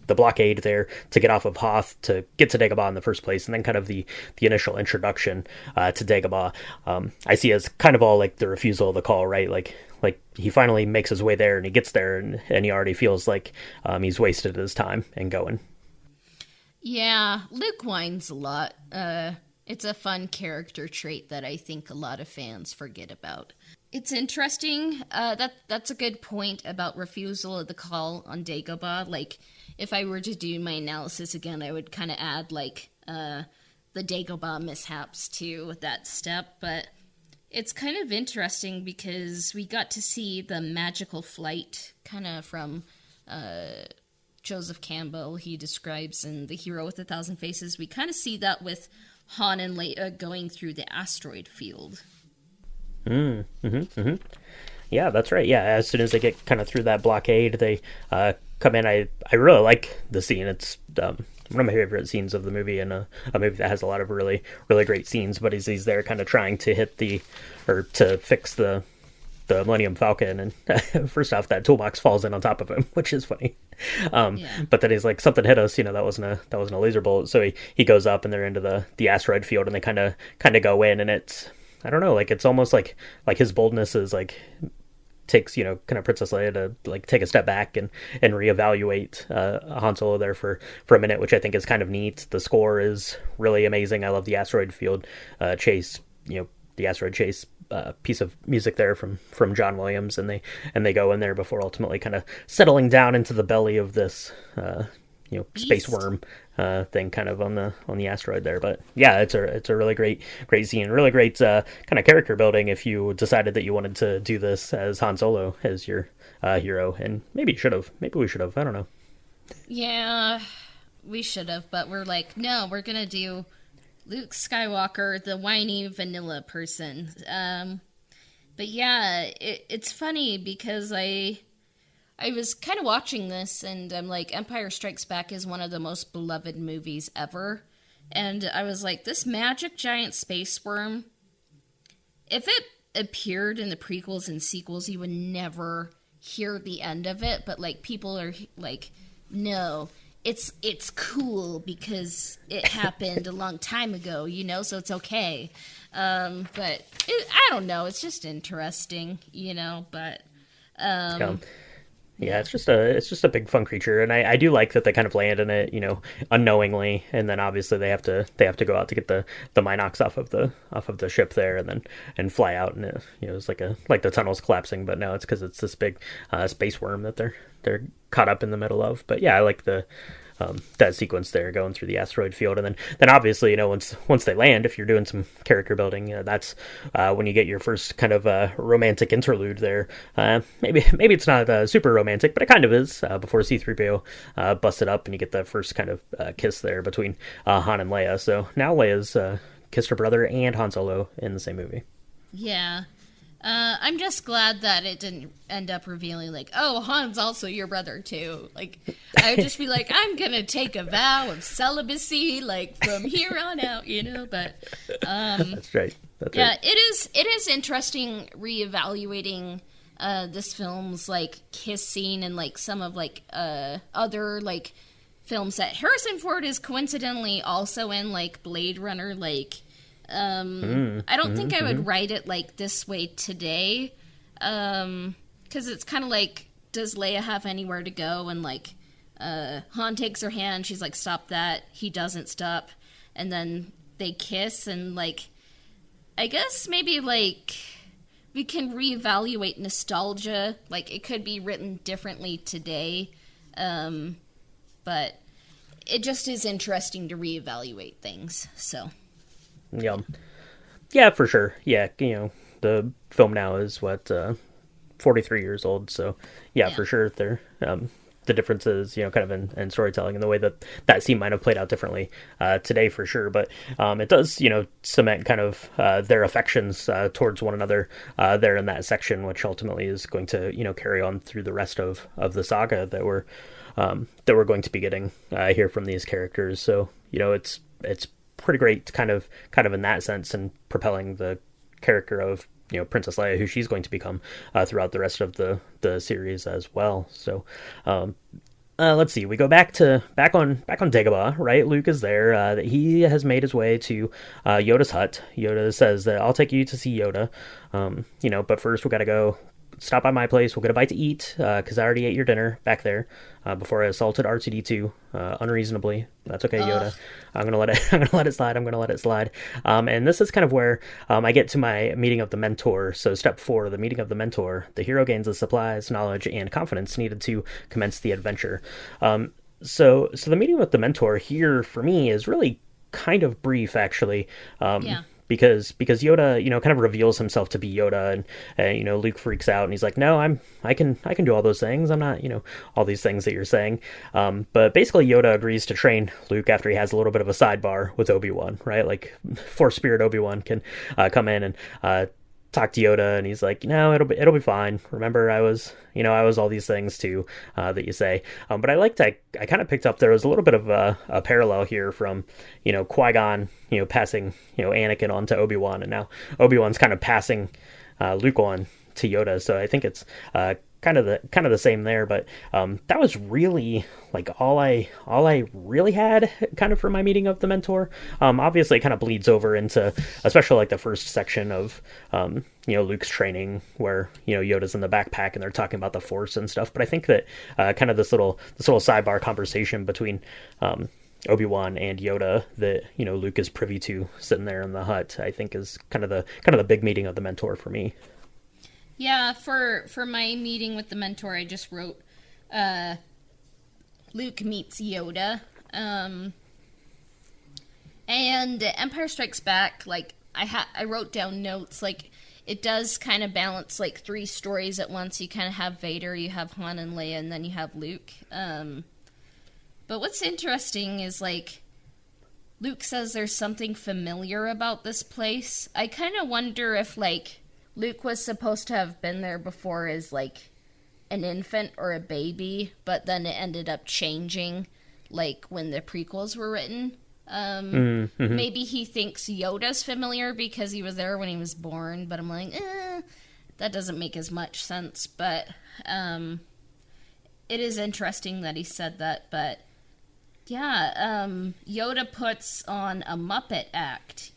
[SPEAKER 2] blockade there to get off of Hoth to get to Dagobah in the first place, and then kind of the initial introduction to Dagobah, I see as kind of all like the refusal of the call, right? Like he finally makes his way there and he gets there and he already feels like he's wasted his time and going.
[SPEAKER 1] Yeah, Luke whines a lot. It's a fun character trait that I think a lot of fans forget about. It's interesting. That's a good point about refusal of the call on Dagobah. Like, if I were to do my analysis again, I would kind of add, the Dagobah mishaps to that step. But it's kind of interesting because we got to see the magical flight kind of from Joseph Campbell. He describes in The Hero with a Thousand Faces. We kind of see that with Han and Leia going through the asteroid field.
[SPEAKER 2] Yeah, that's right. Yeah, as soon as they get kind of through that blockade, they come in. I really like the scene. It's one of my favorite scenes of the movie, and a movie that has a lot of really, really great scenes. But he's there kind of trying to to fix the Millennium Falcon, and first off, that toolbox falls in on top of him, which is funny. But then he's like, something hit us, that wasn't a laser bullet. So he goes up, and they're into the asteroid field, and they kind of go in, and it's, I don't know, it's almost like his boldness is takes kind of Princess Leia to take a step back and reevaluate Han Solo there for a minute, which I think is kind of neat. The score is really amazing. I love the asteroid field chase, the asteroid chase piece of music there from John Williams, and they go in there before ultimately kind of settling down into the belly of this space worm thing kind of on the asteroid there. But yeah, it's a really great scene, really great kind of character building if you decided that you wanted to do this as Han Solo as your hero. And maybe we should have, I don't know.
[SPEAKER 1] Yeah, we should have, but we're like, no, we're gonna do Luke Skywalker, the whiny vanilla person. But yeah, it's funny because I was kind of watching this, and I'm like, Empire Strikes Back is one of the most beloved movies ever. And I was like, this magic giant space worm, if it appeared in the prequels and sequels, you would never hear the end of it. But people are like, no, it's cool because it happened a long time ago, so it's okay. But I don't know, it's just interesting, but
[SPEAKER 2] yeah, it's just a big fun creature, and I do like that they kind of land in it, unknowingly, and then obviously they have to go out to get the Minox off of the ship there, and fly out, and it's like the tunnel's collapsing, but no, it's because it's this big space worm that they're caught up in the middle of. But yeah, I like that sequence there going through the asteroid field, and then obviously once they land, if you're doing some character building, that's when you get your first kind of romantic interlude there. Maybe it's not super romantic, but it kind of is before C-3PO busts it up, and you get the first kind of kiss there between Han and Leia. So now Leia's kissed her brother and Han Solo in the same movie.
[SPEAKER 1] Yeah. I'm just glad that it didn't end up revealing, oh, Han's also your brother, too. I would just be like, I'm going to take a vow of celibacy, from here on out, but...
[SPEAKER 2] That's right.
[SPEAKER 1] Right. It is interesting reevaluating this film's, kiss scene and, some of, other, films that Harrison Ford is coincidentally also in, Blade Runner, I don't think I would write it like this way today, because it's kind of like, does Leia have anywhere to go? And like, Han takes her hand, she's like, stop that. He doesn't stop, and then they kiss, and like, I guess maybe like we can reevaluate nostalgia. Like, it could be written differently today, but it just is interesting to reevaluate things. So,
[SPEAKER 2] Yeah. Yeah, for sure. Yeah, the film now is 43 years old, so yeah. For sure they're the differences, kind of in storytelling and the way that scene might have played out differently today, for sure. But it does, cement kind of their affections towards one another there in that section, which ultimately is going to, carry on through the rest of the saga that we're going to be getting here from these characters. So, it's pretty great, kind of in that sense, and propelling the character of Princess Leia, who she's going to become throughout the rest of the series as well. So let's see, we go back on Dagobah, right? Luke is there. He has made his way to Yoda's hut. Yoda says that I'll take you to see Yoda, but first we gotta go stop by my place. We'll get a bite to eat, because I already ate your dinner back there before I assaulted R2D2 unreasonably. That's okay, Yoda. I'm gonna let it slide. And this is kind of where I get to my meeting of the mentor. So step 4, the meeting of the mentor. The hero gains the supplies, knowledge, and confidence needed to commence the adventure. So the meeting with the mentor here for me is really kind of brief, actually. Because Yoda, kind of reveals himself to be Yoda, and Luke freaks out, and he's like, "No, I can do all those things. I'm not, all these things that you're saying." But basically, Yoda agrees to train Luke after he has a little bit of a sidebar with Obi-Wan, right? Like, Force Spirit Obi-Wan can come in and talk to Yoda, and he's like, "No, it'll be fine. Remember, I was all these things too that you say." But I kind of picked up there was a little bit of a parallel here from Qui-Gon, passing Anakin on to Obi-Wan, and now Obi-Wan's kind of passing Luke on to Yoda. So I think it's kind of the same there. But that was really like all I really had kind of for my meeting of the mentor. Obviously it kind of bleeds over into especially like the first section of Luke's training, where Yoda's in the backpack and they're talking about the Force and stuff. But I think that kind of this little sidebar conversation between Obi-Wan and Yoda that Luke is privy to sitting there in the hut, I think is kind of the big meeting of the mentor for me.
[SPEAKER 1] Yeah, for my meeting with the mentor, I just wrote Luke meets Yoda. And Empire Strikes Back, like I wrote down notes, like it does kind of balance like 3 stories at once. You kind of have Vader, you have Han and Leia, and then you have Luke. But what's interesting is like Luke says there's something familiar about this place. I kind of wonder if like Luke was supposed to have been there before as like an infant or a baby, but then it ended up changing like when the prequels were written. Maybe he thinks Yoda's familiar because he was there when he was born, but I'm like, that doesn't make as much sense. But it is interesting that he said that. But yeah, Yoda puts on a Muppet act,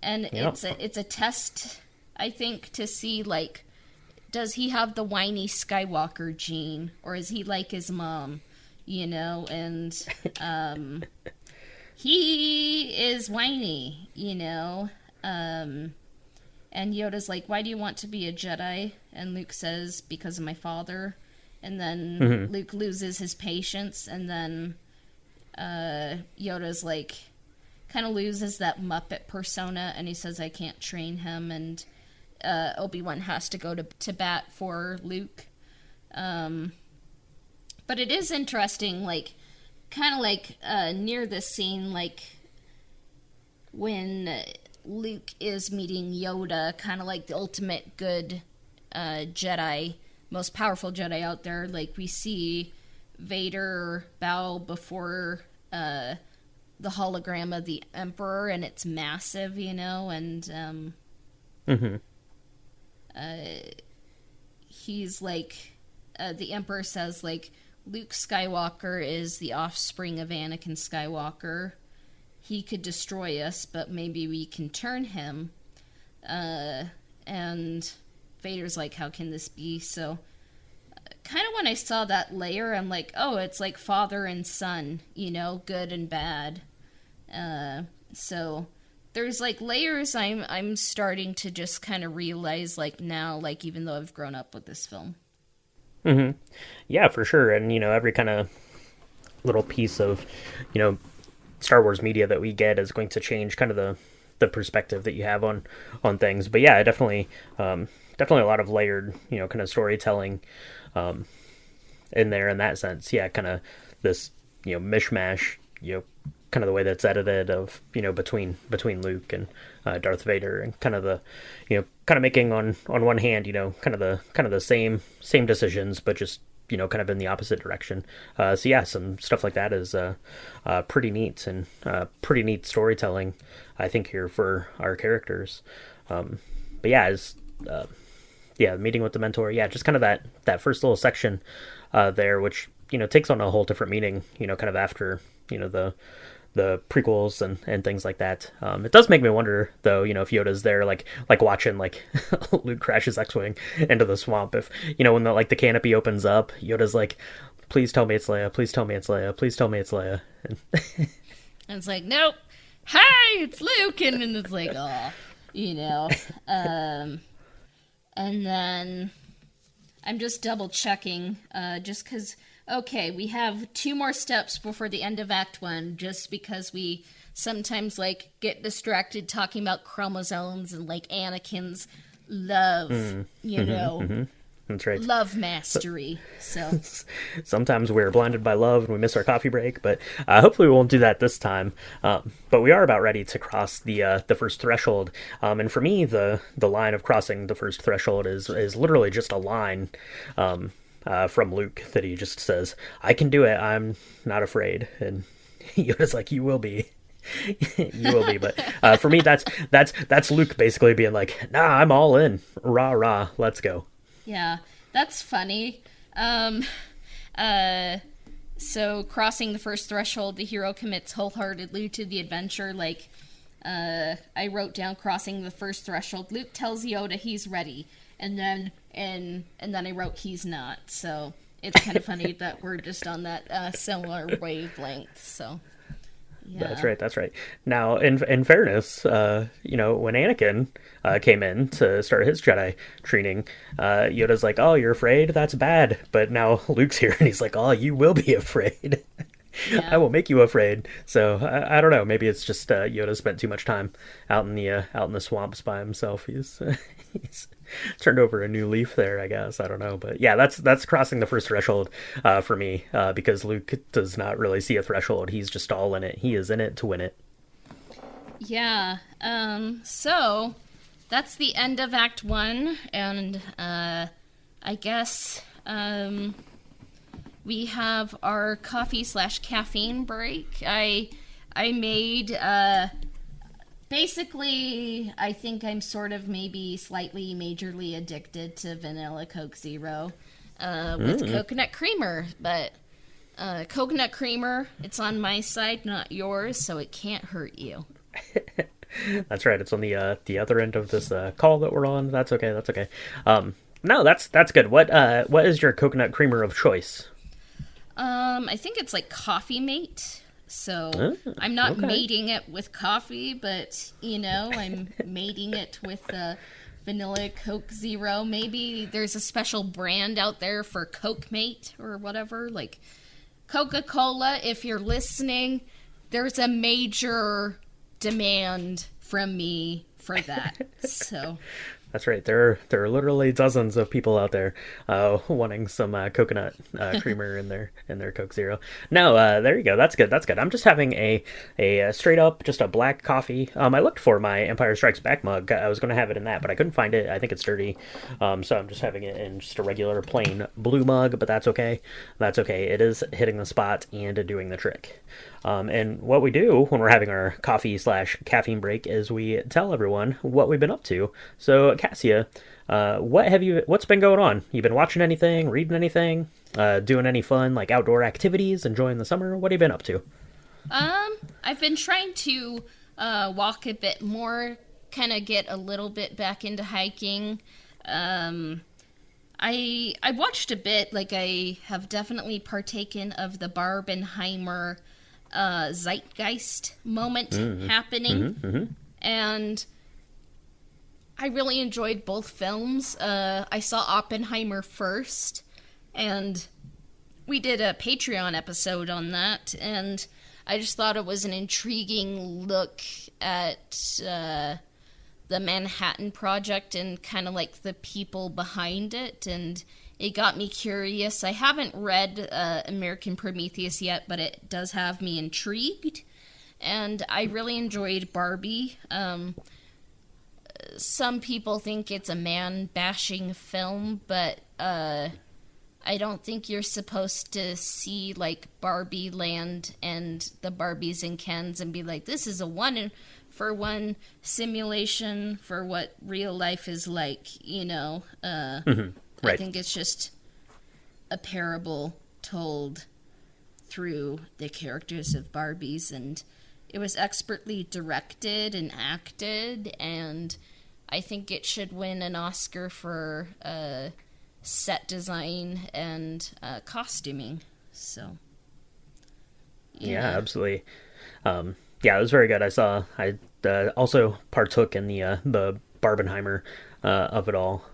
[SPEAKER 1] and it's a test, I think, to see like, does he have the whiny Skywalker gene, or is he like his mom? And he is whiny, and Yoda's like, why do you want to be a Jedi? And Luke says, because of my father. And then Luke loses his patience, and then Yoda's like, kind of loses that Muppet persona, and he says, I can't train him, and Obi-Wan has to go to bat for Luke. But it is interesting, like, kind of like near this scene, like, when Luke is meeting Yoda, kind of like the ultimate good Jedi, most powerful Jedi out there. Like, we see Vader bow before the hologram of the Emperor, and it's massive, and he's like, the Emperor says, like, Luke Skywalker is the offspring of Anakin Skywalker, he could destroy us, but maybe we can turn him. And Vader's like, how can this be? So kind of when I saw that layer, I'm like, oh, it's like father and son, you know, good and bad. So there's like layers I'm starting to just kind of realize like now, like even though I've grown up with this film.
[SPEAKER 2] Mm-hmm. Yeah, for sure. And, every kind of little piece of, Star Wars media that we get is going to change kind of the perspective that you have on things. But yeah, definitely a lot of layered, kind of storytelling in there in that sense. Yeah, kind of this, mishmash, kind of the way that's edited of, between Luke and Darth Vader, and kind of the, kind of making on one hand, kind of the same decisions, but just, kind of in the opposite direction. So yeah, some stuff like that is pretty neat, and pretty neat storytelling, I think, here for our characters. But yeah, the meeting with the mentor, yeah, just kind of that first little section there, which, takes on a whole different meaning, kind of after, the prequels and things like that. It does make me wonder, though, if Yoda's there, like watching like Luke crash his X-wing into the swamp. If when the canopy opens up, Yoda's like, "Please tell me it's Leia. Please tell me it's Leia. Please tell me it's Leia."
[SPEAKER 1] And it's like, nope. Hi, it's Luke, and then it's like, oh, and then I'm just double checking, just because. Okay, we have 2 more steps before the end of Act 1, just because we sometimes, like, get distracted talking about chromosomes and, like, Anakin's love,
[SPEAKER 2] Mm-hmm. That's right.
[SPEAKER 1] Love mastery, so.
[SPEAKER 2] Sometimes we're blinded by love and we miss our coffee break, but hopefully we won't do that this time. But we are about ready to cross the first threshold. And for me, the line of crossing the first threshold is literally just a line, from Luke that he just says, "I can do it. I'm not afraid." And Yoda's like, "You will be." You will be. But for me, that's Luke basically being like, "Nah, I'm all in. Rah, rah, let's go."
[SPEAKER 1] Yeah, that's funny. So crossing the first threshold, the hero commits wholeheartedly to the adventure. Like, I wrote down crossing the first threshold. Luke tells Yoda he's ready. And then I wrote he's not. So it's kind of funny that we're just on that similar wavelength. So yeah.
[SPEAKER 2] That's right. Now, in fairness, when Anakin came in to start his Jedi training, Yoda's like, "Oh, you're afraid? That's bad." But now Luke's here, and he's like, "Oh, you will be afraid." Yeah. I will make you afraid. So I don't know. Maybe it's just Yoda spent too much time out in the swamps by himself. He's turned over a new leaf there, I guess. I don't know, but yeah, that's crossing the first threshold for me, because Luke does not really see a threshold. He's just all in it. He is in it to win it.
[SPEAKER 1] Yeah. So that's the end of Act 1, and I guess we have our coffee/caffeine break. I made basically, I think I'm sort of maybe slightly majorly addicted to vanilla Coke Zero with coconut creamer. But coconut creamer, it's on my side, not yours, so it can't hurt you.
[SPEAKER 2] That's right. It's on the other end of this call that we're on. That's okay. No, that's good. What is your coconut creamer of choice?
[SPEAKER 1] I think it's like Coffee Mate. So I'm not mating it with coffee, but, I'm mating it with vanilla Coke Zero. Maybe there's a special brand out there for Coke Mate or whatever. Like Coca-Cola, if you're listening, there's a major demand from me for that. So...
[SPEAKER 2] That's right. There are literally dozens of people out there wanting some coconut creamer in their Coke Zero. No, there you go. That's good. I'm just having a straight up just a black coffee. I looked for my Empire Strikes Back mug. I was going to have it in that, but I couldn't find it. I think it's dirty. So I'm just having it in just a regular plain blue mug. But that's okay. It is hitting the spot and doing the trick. And what we do when we're having our coffee/caffeine break is we tell everyone what we've been up to. So, Cassia, what's been going on? You been watching anything, reading anything, doing any fun, like outdoor activities, enjoying the summer? What have you been up to?
[SPEAKER 1] I've been trying to walk a bit more, kind of get a little bit back into hiking. I watched a bit, like I have definitely partaken of the Barbenheimer zeitgeist moment happening, and I really enjoyed both films. I saw Oppenheimer first, and we did a Patreon episode on that, and I just thought it was an intriguing look at the Manhattan Project and kind of like the people behind it, and it got me curious. I haven't read American Prometheus yet, but it does have me intrigued, and I really enjoyed Barbie. Some people think it's a man-bashing film, but I don't think you're supposed to see, like, Barbie Land and the Barbies and Kens and be like, this is a one-for-one simulation for what real life is like, you know?
[SPEAKER 2] Right.
[SPEAKER 1] I think it's just a parable told through the characters of Barbies, and it was expertly directed and acted, and I think it should win an Oscar for set design and costuming. So,
[SPEAKER 2] yeah, absolutely. Yeah, it was very good. I also partook in the Barbenheimer of it all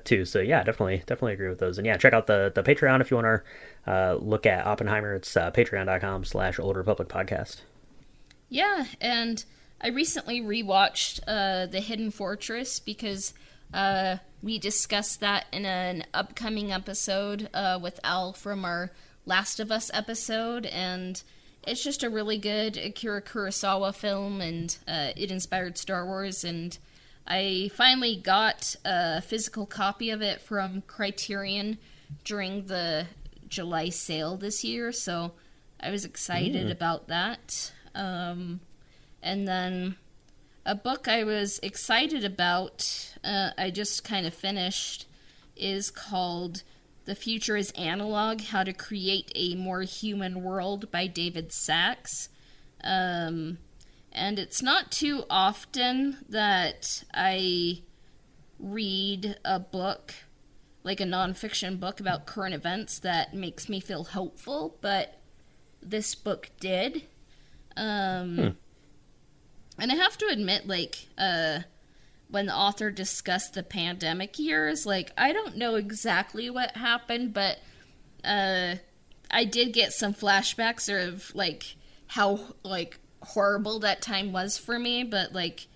[SPEAKER 2] too. So yeah, definitely agree with those. And yeah, check out the Patreon if you want to look at Oppenheimer. It's patreon.com/Old Republic Podcast.
[SPEAKER 1] Yeah, and I recently rewatched The Hidden Fortress because we discussed that in an upcoming episode with Al from our Last of Us episode, and it's just a really good Akira Kurosawa film, and it inspired Star Wars, and I finally got a physical copy of it from Criterion during the July sale this year, so I was excited about that. And then a book I was excited about, I just kind of finished, is called The Future is Analog, How to Create a More Human World by David Sachs. And it's not too often that I read a book, like a nonfiction book about current events that makes me feel hopeful, but this book did. And I have to admit, like, when the author discussed the pandemic years, like, I don't know exactly what happened, but I did get some flashbacks of, like, how, like, horrible that time was for me, but, like,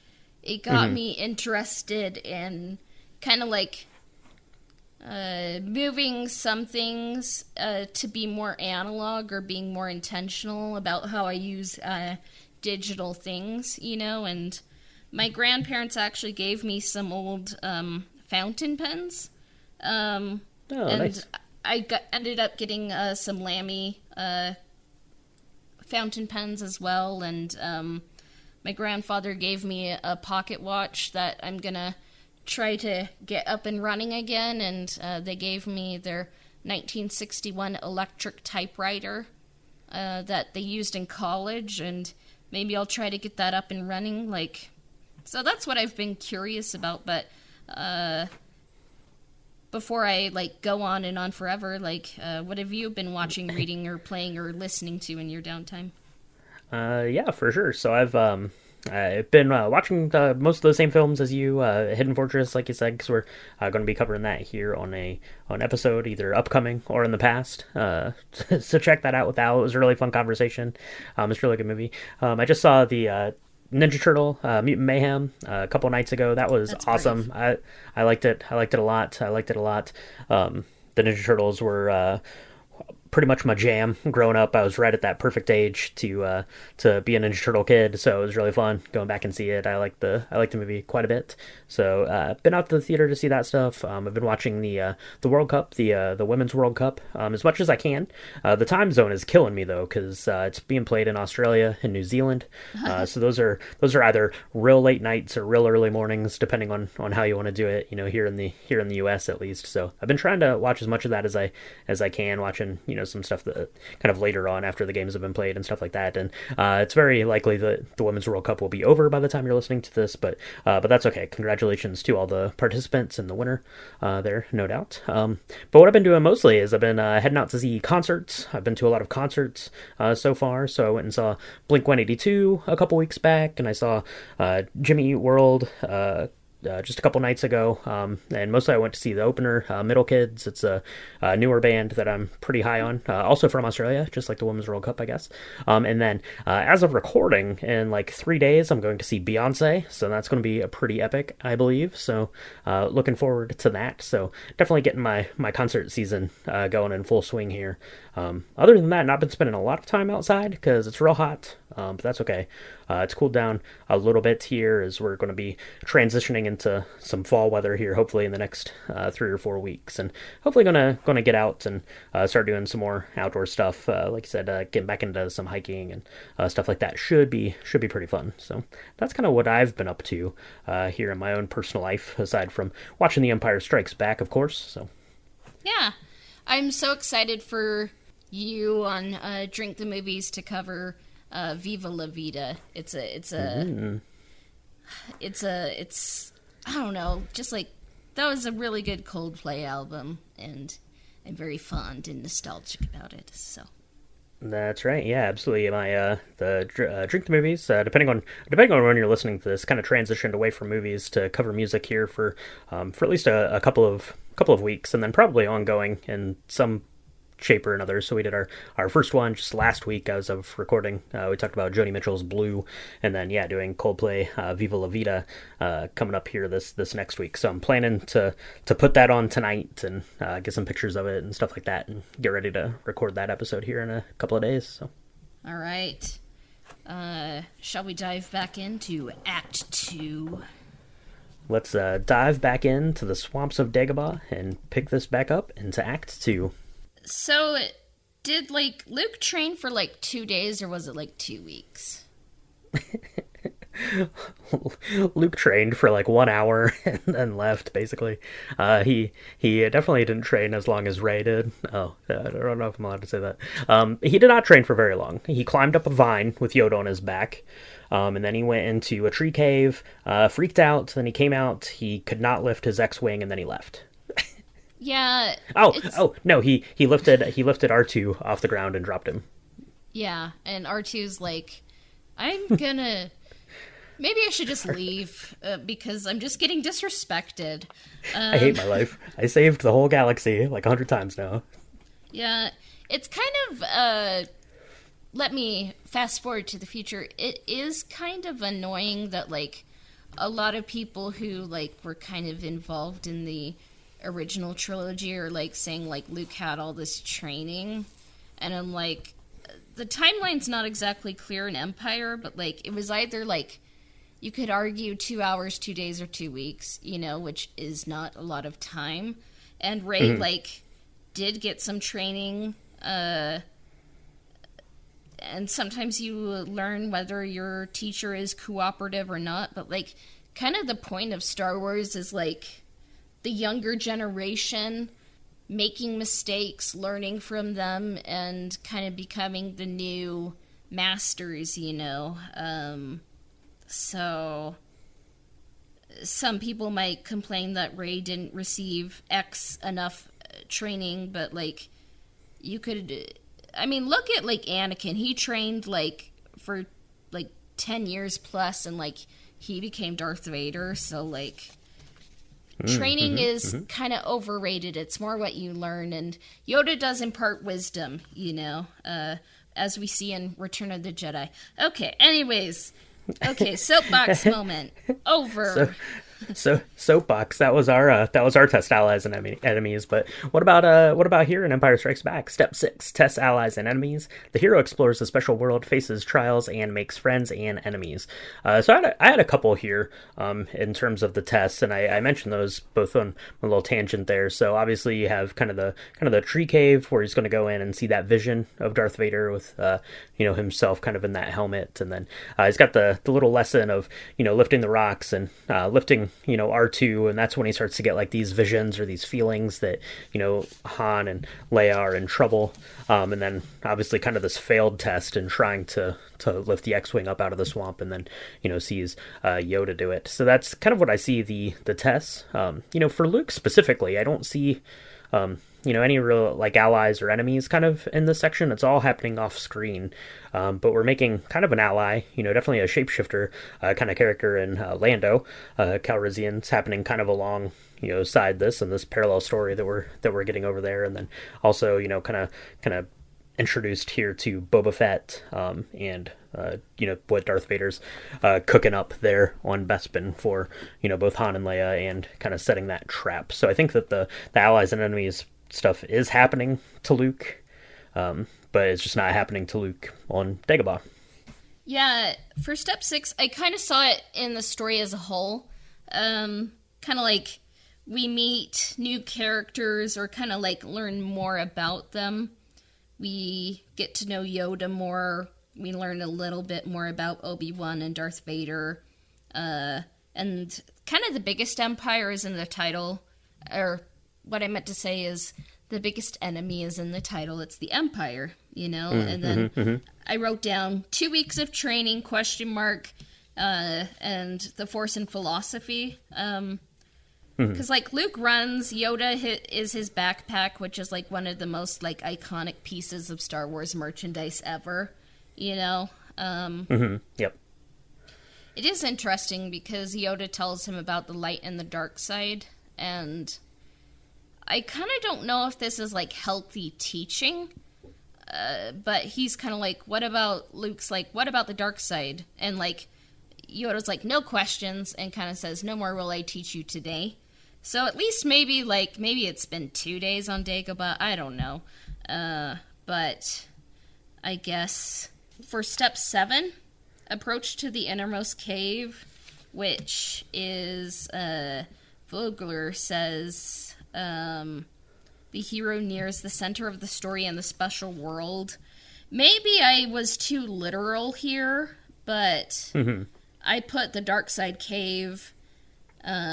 [SPEAKER 1] it got me interested in kind of, like, moving some things to be more analog or being more intentional about how I use digital things, you know, and my grandparents actually gave me some old fountain pens.
[SPEAKER 2] Nice.
[SPEAKER 1] I ended up getting some Lamy fountain pens as well, and my grandfather gave me a pocket watch that I'm gonna try to get up and running again, and they gave me their 1961 electric typewriter that they used in college, and maybe I'll try to get that up and running, like, so that's what I've been curious about, but before I, like, go on and on forever, like, what have you been watching, reading, or playing, or listening to in your downtime?
[SPEAKER 2] Yeah, for sure. So I've been watching most of the same films as you, Hidden Fortress, like you said, because we're going to be covering that here on an episode, either upcoming or in the past. So check that out with Al. It was a really fun conversation. It's a really good movie. I just saw the Ninja Turtle Mutant Mayhem a couple nights ago. That was awesome. Brave. I liked it. I liked it a lot. The Ninja Turtles were pretty much my jam growing up. I was right at that perfect age to be a Ninja Turtle kid, so it was really fun going back and see it. I liked the movie quite a bit. So been out to the theater to see that stuff. I've been watching the World Cup, the Women's World Cup, as much as I can. The time zone is killing me though, because it's being played in Australia and New Zealand. So those are either real late nights or real early mornings, depending on how you want to do it. You know, here in the US at least. So I've been trying to watch as much of that as I can, watching some stuff that kind of later on after the games have been played and stuff like that. And it's very likely that the Women's World Cup will be over by the time you're listening to this, but that's okay. Congratulations to all the participants and the winner there, no doubt. But what I've been doing mostly is I've been heading out to see concerts. I've been to a lot of concerts so far. So I went and saw Blink-182 a couple weeks back, and I saw Jimmy Eat World just a couple nights ago, and mostly I went to see the opener, Middle Kids. It's a newer band that I'm pretty high on, also from Australia, just like the Women's World Cup, I guess. And then, as of recording, in like 3 days, I'm going to see Beyonce, so that's going to be a pretty epic, I believe, so looking forward to that. So definitely getting my concert season going in full swing here. Other than that, not been spending a lot of time outside, because it's real hot, but that's okay. It's cooled down a little bit here as we're going to be transitioning into some fall weather here, hopefully in the next 3 or 4 weeks, and hopefully gonna get out and start doing some more outdoor stuff. Like I said, getting back into some hiking and stuff like that should be pretty fun. So that's kind of what I've been up to here in my own personal life, aside from watching The Empire Strikes Back, of course. So
[SPEAKER 1] yeah, I'm so excited for you on Drink the Movies to cover Viva La Vida. It's I don't know, just like, that was a really good Coldplay album, and I'm very fond and nostalgic about it, so.
[SPEAKER 2] That's right. Yeah, absolutely. My Drink the Movies, depending on when you're listening to this, kind of transitioned away from movies to cover music here for at least a couple of weeks, and then probably ongoing in some shape or another. So we did our first one just last week as of recording. We talked about Joni Mitchell's Blue, and then doing Coldplay Viva La Vida coming up here this next week. So I'm planning to put that on tonight and get some pictures of it and stuff like that, and get ready to record that episode here in a couple of days. So
[SPEAKER 1] all right, shall we dive back into Act 2?
[SPEAKER 2] Let's dive back into the swamps of Dagobah and pick this back up into Act 2.
[SPEAKER 1] So, did, Luke train for, 2 days, or was it, 2 weeks?
[SPEAKER 2] Luke trained for, 1 hour and then left, basically. He definitely didn't train as long as Rey did. Oh, I don't know if I'm allowed to say that. He did not train for very long. He climbed up a vine with Yoda on his back, and then he went into a tree cave, freaked out, then he came out, he could not lift his X-Wing, and then he left.
[SPEAKER 1] Yeah.
[SPEAKER 2] Oh no, he lifted R2 off the ground and dropped him.
[SPEAKER 1] Yeah, and R2's like, I'm gonna, maybe I should just leave because I'm just getting disrespected.
[SPEAKER 2] I hate my life. I saved the whole galaxy 100 times now.
[SPEAKER 1] Yeah, it's kind of let me fast forward to the future. It is kind of annoying that a lot of people who were kind of involved in the original trilogy are saying Luke had all this training, and I'm the timeline's not exactly clear in Empire, but it was either you could argue 2 hours, 2 days, or 2 weeks, which is not a lot of time, and Rey did get some training, and sometimes you learn whether your teacher is cooperative or not, but kind of the point of Star Wars is the younger generation making mistakes, learning from them, and kind of becoming the new masters, So some people might complain that Rey didn't receive enough training, but you could, look at Anakin. He trained for 10 years plus, and he became Darth Vader, so training is kind of overrated. It's more what you learn, and Yoda does impart wisdom, as we see in Return of the Jedi. Okay, anyways. Okay, soapbox moment. Over.
[SPEAKER 2] So soapbox. That was our test allies and enemies. But what about here in Empire Strikes Back? Step 6: test allies and enemies. The hero explores the special world, faces trials, and makes friends and enemies. So I had a couple here in terms of the tests, and I mentioned those both on a little tangent there. So obviously you have kind of the tree cave where he's going to go in and see that vision of Darth Vader with himself kind of in that helmet, and then he's got the little lesson of lifting the rocks and lifting R2, and that's when he starts to get like these visions or these feelings that Han and Leia are in trouble, and then obviously kind of this failed test in trying to lift the X-wing up out of the swamp, and then sees Yoda do it. So that's kind of what I see the tests. For Luke specifically, I don't see any real like allies or enemies kind of in this section. It's all happening off screen, but we're making kind of an ally, definitely a shapeshifter kind of character in Lando Calrissian's happening kind of along side this and this parallel story that we're getting over there, and then also kind of introduced here to Boba Fett, and what Darth Vader's cooking up there on Bespin for both Han and Leia, and kind of setting that trap. So I think that the allies and enemies stuff is happening to Luke, but it's just not happening to Luke on Dagobah.
[SPEAKER 1] Yeah, for Step 6, I kind of saw it in the story as a whole. Kind of like we meet new characters or kind of like learn more about them. We get to know Yoda more. We learn a little bit more about Obi-Wan and Darth Vader. And kind of the biggest empire is in the title. Or what I meant to say is the biggest enemy is in the title. It's the Empire, And then I wrote down 2 weeks of training, ? And the Force and philosophy. Because, Luke runs, Yoda is his backpack, which is, one of the most, iconic pieces of Star Wars merchandise ever,
[SPEAKER 2] Yep.
[SPEAKER 1] It is interesting because Yoda tells him about the light and the dark side, and I kind of don't know if this is, healthy teaching, but he's kind of what about, Luke's what about the dark side? And, Yoda's no questions, and kind of says, no more will I teach you today. So at least maybe it's been 2 days on Dagobah. I don't know. But I guess for Step 7, approach to the innermost cave, which is, Vogler says, the hero nears the center of the story and the special world. Maybe I was too literal here, but I put the dark side cave,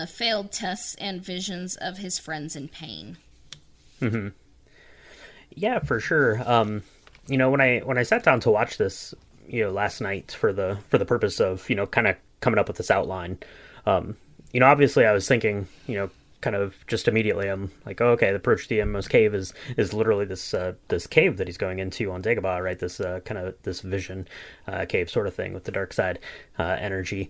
[SPEAKER 1] failed tests and visions of his friends in pain.
[SPEAKER 2] Yeah, for sure. When I sat down to watch this, last night for the purpose of kind of coming up with this outline, obviously I was thinking, kind of just immediately, I'm like, oh, okay, the approach to the innermost cave is literally this cave that he's going into on Dagobah, right? This kind of this vision cave sort of thing with the dark side energy.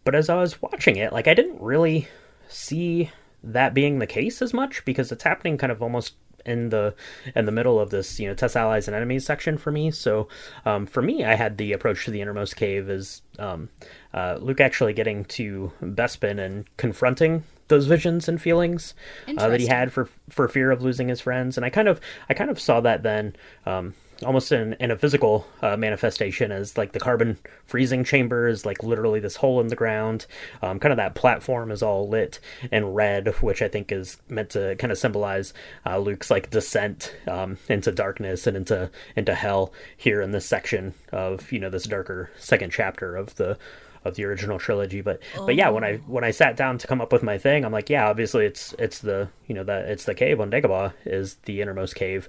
[SPEAKER 2] But as I was watching it, I didn't really see that being the case as much, because it's happening kind of almost in the middle of this, test allies and enemies section for me. So for me, I had the approach to the innermost cave as Luke actually getting to Bespin and confronting those visions and feelings that he had for fear of losing his friends. And I kind of saw that then almost in a physical manifestation as the carbon freezing chamber is literally this hole in the ground. Kind of that platform is all lit in red, which I think is meant to kind of symbolize Luke's descent into darkness and into hell here in this section of this darker second chapter of the original trilogy. But yeah, when I sat down to come up with my thing, I'm like, yeah, obviously it's the it's the cave on Dagobah is the innermost cave.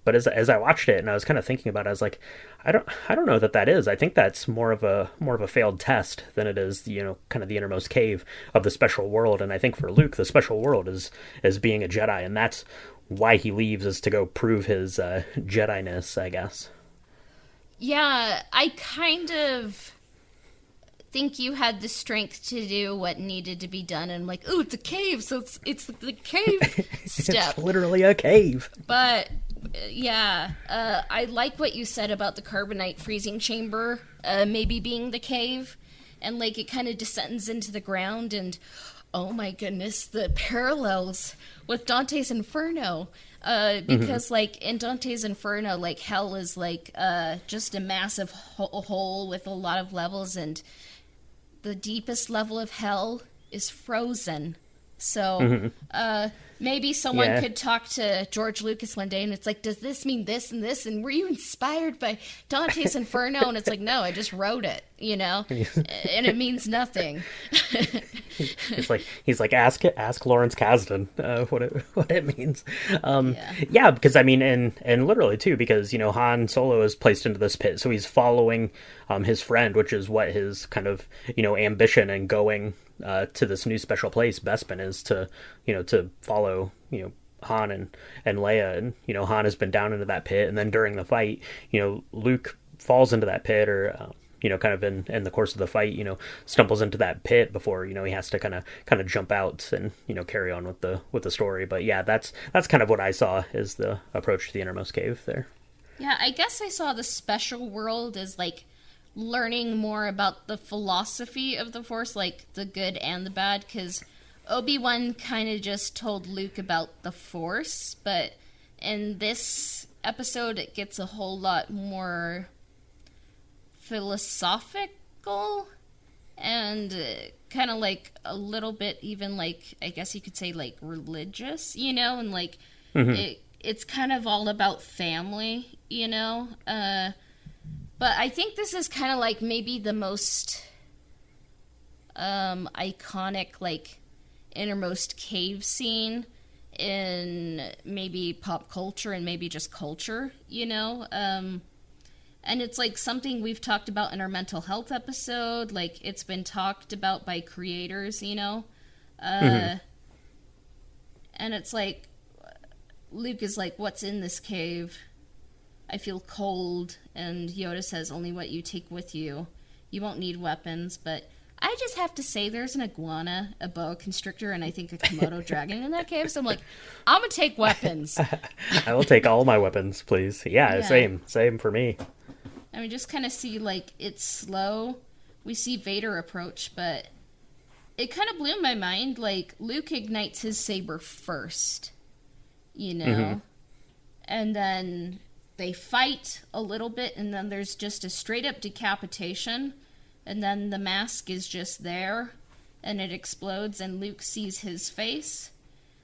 [SPEAKER 2] But as I watched it and I was kind of thinking about it, I was like, I don't know that is. I think that's more of a failed test than it is, kind of the innermost cave of the special world. And I think for Luke, the special world is being a Jedi, and that's why he leaves, is to go prove his Jedi-ness, I guess.
[SPEAKER 1] Yeah, I kind of think you had the strength to do what needed to be done, and I'm like, ooh, it's a cave, so it's the cave step.
[SPEAKER 2] It's literally a cave.
[SPEAKER 1] But yeah, I like what you said about the carbonite freezing chamber maybe being the cave, and it kind of descends into the ground, and oh my goodness, the parallels with Dante's Inferno. Because in Dante's Inferno, hell is just a massive hole with a lot of levels, and the deepest level of hell is frozen. So Maybe someone
[SPEAKER 2] Yeah.
[SPEAKER 1] could talk to George Lucas one day and it's like, does this mean this and this? And were you inspired by Dante's Inferno? And it's like, no, I just wrote it, you know? And it means nothing.
[SPEAKER 2] He's like ask Lawrence Kasdan what it means.
[SPEAKER 1] Yeah.
[SPEAKER 2] Yeah, because I mean, and literally too, because Han Solo is placed into this pit, so he's following his friend, which is what his kind of ambition and going to this new special place, Bespin, is to follow Han and Leia, and Han has been down into that pit, and then during the fight, Luke falls into that pit, or kind of in the course of the fight, stumbles into that pit before, he has to kind of jump out and, carry on with the story. But yeah, that's kind of what I saw as the approach to the innermost cave there.
[SPEAKER 1] Yeah, I guess I saw the special world as like learning more about the philosophy of the Force, like the good and the bad, because Obi-Wan kind of just told Luke about the Force, but in this episode it gets a whole lot more philosophical and kind of like a little bit even like, I guess you could say like religious, and like it's kind of all about family, but I think this is kind of like maybe the most iconic like innermost cave scene in maybe pop culture and maybe just culture, and it's like something we've talked about in our mental health episode. Like it's been talked about by creators, and it's like Luke is like, what's in this cave? I feel cold. And Yoda says, only what you take with you. You won't need weapons. But I just have to say there's an iguana, a boa constrictor, and I think a Komodo dragon in that cave. So I'm like, I'm going to take weapons.
[SPEAKER 2] I will take all my weapons, please. Yeah, same for me.
[SPEAKER 1] And we just kind of see, like, it's slow. We see Vader approach, but it kind of blew my mind. Like, Luke ignites his saber first, And then they fight a little bit, and then there's just a straight-up decapitation. And then the mask is just there, and it explodes, and Luke sees his face.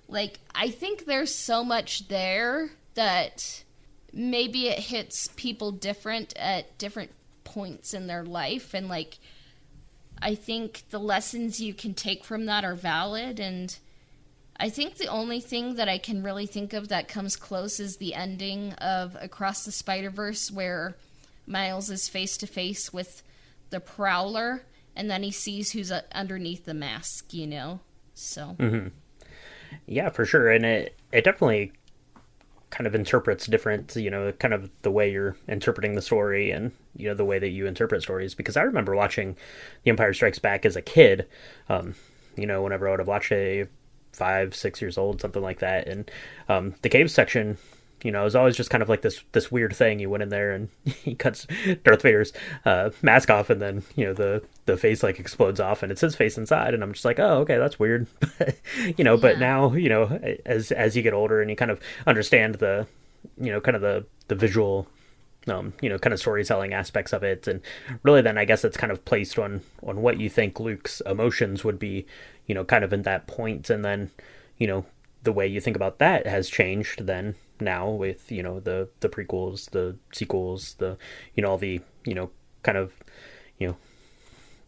[SPEAKER 1] Like, I think there's so much there that maybe it hits people different at different points in their life, and like I think the lessons you can take from that are valid, and I think the only thing that I can really think of that comes close is the ending of Across the Spider-Verse, where Miles is face to face with the Prowler, and then he sees who's underneath the mask, so
[SPEAKER 2] Yeah, for sure. And it definitely kind of interprets different, kind of the way you're interpreting the story, and the way that you interpret stories. Because I remember watching The Empire Strikes Back as a kid, whenever I would have watched it, 5, 6 years old, something like that. And the cave section, it was always just kind of like this weird thing. You went in there and he cuts Darth Vader's mask off, and then the face like explodes off, and it's his face inside. And I'm just like, oh, okay, that's weird. But now as you get older and you kind of understand the kind of the visual kind of storytelling aspects of it, and really then I guess it's kind of placed on what you think Luke's emotions would be, kind of in that point, and then the way you think about that has changed then now with the prequels, the sequels, the all the kind of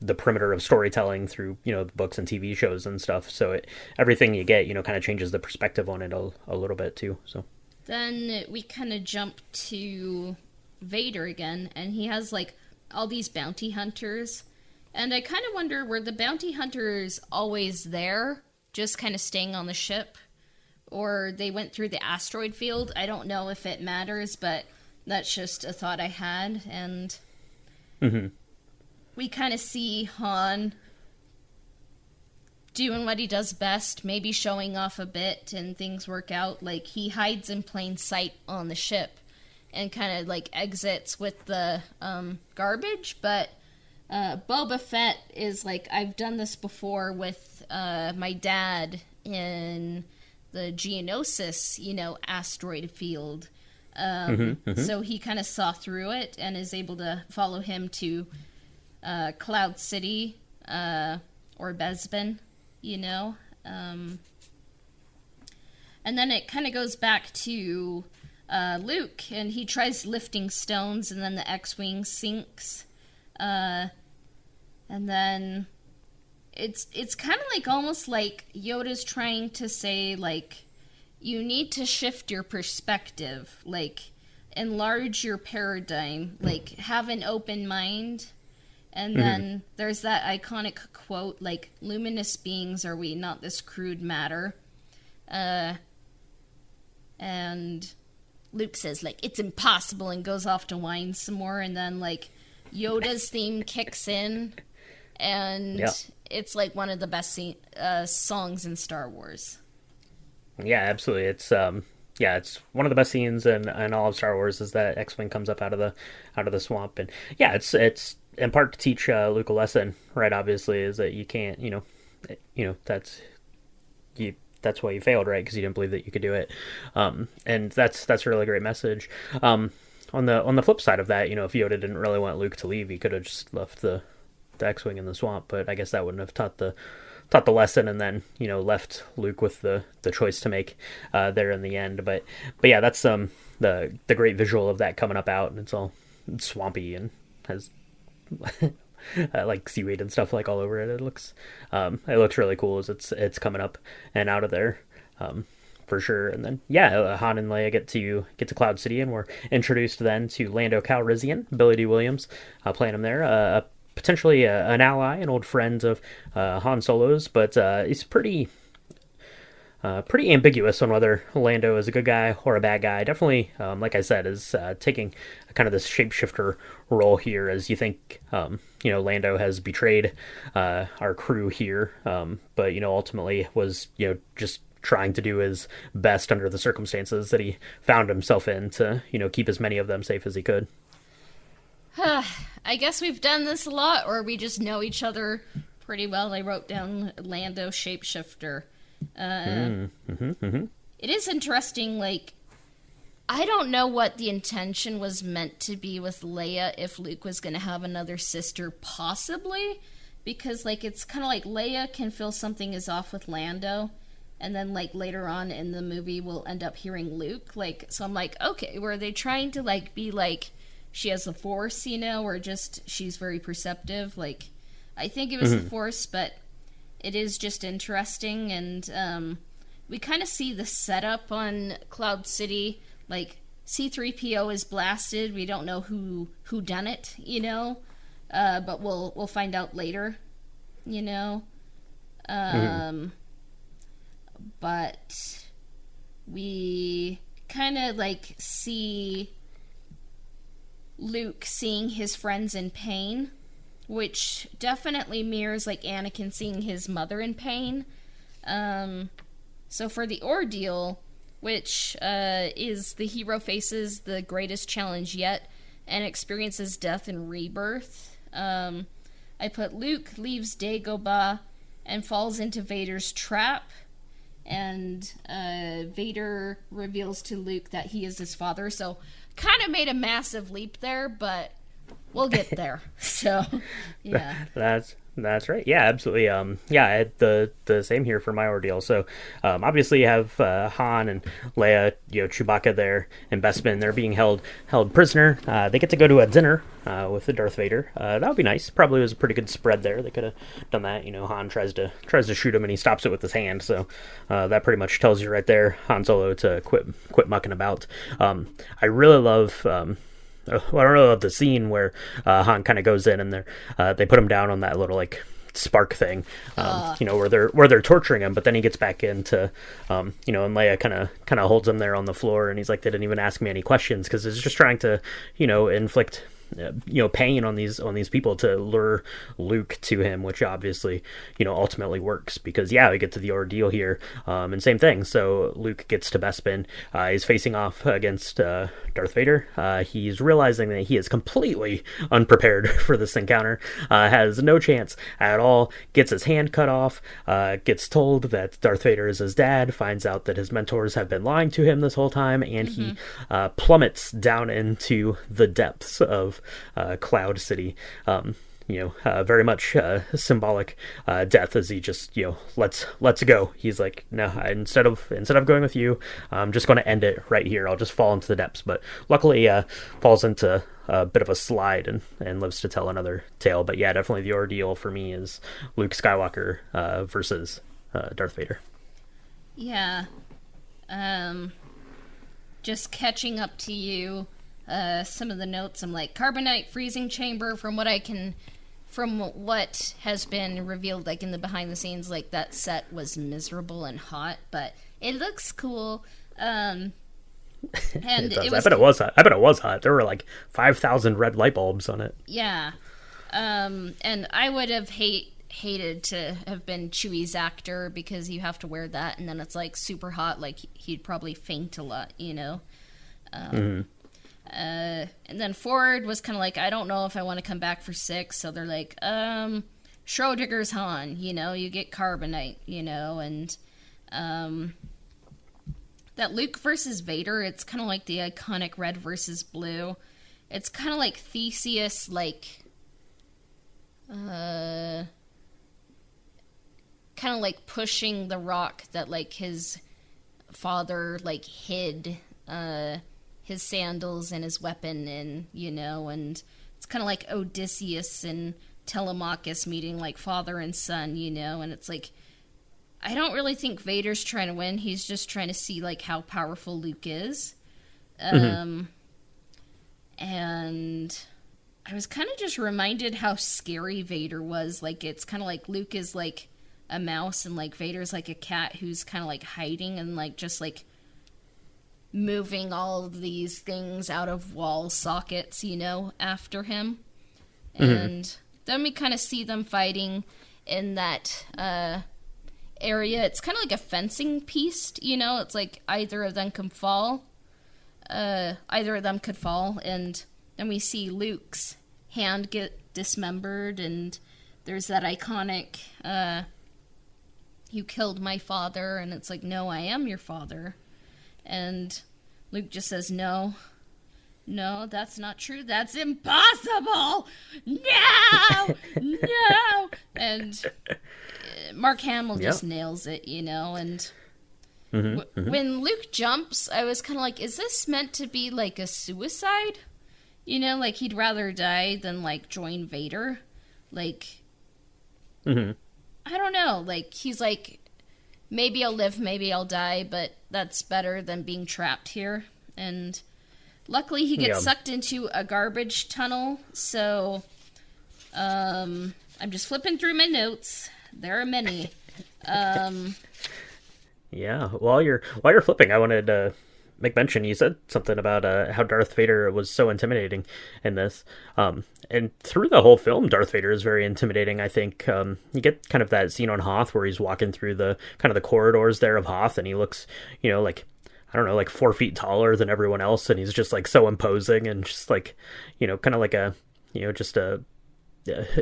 [SPEAKER 2] the perimeter of storytelling through the books and TV shows and stuff. So everything you get kind of changes the perspective on it a little bit too. So
[SPEAKER 1] then we kind of jump to Vader again, and he has like all these bounty hunters, and I kind of wonder, were the bounty hunters always there, just kind of staying on the ship, or they went through the asteroid field? I don't know if it matters, but that's just a thought I had. And we kind of see Han doing what he does best, maybe showing off a bit, and things work out. Like, he hides in plain sight on the ship and kind of like exits with the garbage, but Boba Fett is like, I've done this before with my dad in the Geonosis, asteroid field. So he kind of saw through it and is able to follow him to Cloud City or Bespin, And then it kind of goes back to Luke, and he tries lifting stones, and then the X-Wing sinks. And then it's kind of like almost like Yoda's trying to say, like, you need to shift your perspective, like, enlarge your paradigm, like, have an open mind. And then there's that iconic quote, like, luminous beings are we, not this crude matter. And Luke says, like, it's impossible, and goes off to whine some more, and then, like, Yoda's theme kicks in, and it's, like, one of the best songs in Star Wars.
[SPEAKER 2] Yeah, absolutely. It's it's one of the best scenes in all of Star Wars is that X-Wing comes up out of the swamp, and yeah, it's in part to teach Luke a lesson, right? Obviously, is that you can't, that's why you failed, right? Because you didn't believe that you could do it, and that's a really great message. On the flip side of that, if Yoda didn't really want Luke to leave, he could have just left the X-Wing in the swamp, but I guess that wouldn't have taught the lesson, and then left Luke with the choice to make there in the end. But yeah, that's the great visual of that coming up out, and it's all swampy and has like seaweed and stuff like all over it. It looks really cool as it's coming up and out of there, for sure. And then Han and Leia get to Cloud City, and we're introduced then to Lando Calrissian, Billy D. Williams playing him there, potentially an ally, an old friend of Han Solo's, but he's pretty ambiguous on whether Lando is a good guy or a bad guy. Definitely, like I said, is taking kind of this shapeshifter role here, as you think, Lando has betrayed our crew here, but ultimately was just trying to do his best under the circumstances that he found himself in to keep as many of them safe as he could.
[SPEAKER 1] I guess we've done this a lot, or we just know each other pretty well. I wrote down Lando shapeshifter. It is interesting, like, I don't know what the intention was meant to be with Leia, if Luke was going to have another sister, possibly, because, like, it's kind of like Leia can feel something is off with Lando, and then, like, later on in the movie we'll end up hearing Luke, like, so I'm like, okay, were they trying to, like, be like, she has the Force, or just she's very perceptive? Like, I think it was the Force, but it is just interesting, and we kind of see the setup on Cloud City. Like, C-3PO is blasted. We don't know who done it, but we'll find out later, But we kind of, like, see Luke seeing his friends in pain, which definitely mirrors, like, Anakin seeing his mother in pain. So for the ordeal, which is the hero faces the greatest challenge yet and experiences death and rebirth, I put Luke leaves Dagobah and falls into Vader's trap, and Vader reveals to Luke that he is his father. So kind of made a massive leap there, but we'll get there. So, yeah. That's
[SPEAKER 2] right. Yeah, absolutely. I had the same here for my ordeal. So, obviously you have Han and Leia, Chewbacca there, and Bespin. They're being held prisoner. They get to go to a dinner with the Darth Vader. That would be nice. Probably was a pretty good spread there. They could have done that. Han tries to shoot him, and he stops it with his hand. So that pretty much tells you right there, Han Solo, to quit mucking about. I really love. I don't really love the scene where Han kind of goes in and they put him down on that little, like, spark thing, where they're torturing him, but then he gets back into, and Leia kind of holds him there on the floor, and he's like, they didn't even ask me any questions, because it's just trying to, inflict pain on these people to lure Luke to him, which obviously ultimately works, because we get to the ordeal here, and same thing. So Luke gets to Bespin. He's facing off against Darth Vader. He's realizing that he is completely unprepared for this encounter, has no chance at all, gets his hand cut off, gets told that Darth Vader is his dad, finds out that his mentors have been lying to him this whole time, and he plummets down into the depths of Cloud City. very much symbolic death as he just let's go. He's like, no, instead of going with you, I'm just going to end it right here. I'll just fall into the depths. But luckily, falls into a bit of a slide and lives to tell another tale. But yeah, definitely the ordeal for me is Luke Skywalker versus Darth Vader.
[SPEAKER 1] Yeah. Just catching up to you. Some of the notes, I'm like, carbonite freezing chamber. From what has been revealed, like in the behind the scenes, like that set was miserable and hot, but it looks cool. And it was,
[SPEAKER 2] I bet it was hot. There were like 5,000 red light bulbs on it.
[SPEAKER 1] Yeah. And I would have hated to have been Chewie's actor, because you have to wear that, and then it's like super hot, like he'd probably faint a lot, And then Ford was kind of like, I don't know if I want to come back for 6. So they're like, Schrodinger's Han, you get carbonite, and that Luke versus Vader, it's kind of like the iconic red versus blue. It's kind of like Theseus, like, kind of like pushing the rock that, like, his father, like, hid, his sandals and his weapon in, and it's kind of like Odysseus and Telemachus meeting, like, father and son, and it's like, I don't really think Vader's trying to win. He's just trying to see, like, how powerful Luke is. And I was kind of just reminded how scary Vader was. Like, it's kind of like Luke is, like, a mouse, and, like, Vader's, like, a cat who's kind of, like, hiding and, like, just, like, moving all of these things out of wall sockets, after him. And then we kind of see them fighting in that area. It's kind of like a fencing piece, It's like either of them can fall. Either of them could fall, and then we see Luke's hand get dismembered, and there's that iconic, you killed my father, and it's like, no, I am your father. And Luke just says, no, that's not true. That's impossible. No. And Mark Hamill just nails it, and when Luke jumps, I was kind of like, is this meant to be like a suicide? Like he'd rather die than, like, join Vader. Like, I don't know. Like, he's like, maybe I'll live, maybe I'll die, but that's better than being trapped here. And luckily he gets sucked into a garbage tunnel, so I'm just flipping through my notes. There are many.
[SPEAKER 2] Yeah, while you're flipping, I wanted to make mention, you said something about how Darth Vader was so intimidating in this. And through the whole film, Darth Vader is very intimidating, I think. You get kind of that scene on Hoth where he's walking through the kind of the corridors there of Hoth, and he looks, like, I don't know, like 4 feet taller than everyone else, and he's just, like, so imposing, and just, like, kind of like a, just a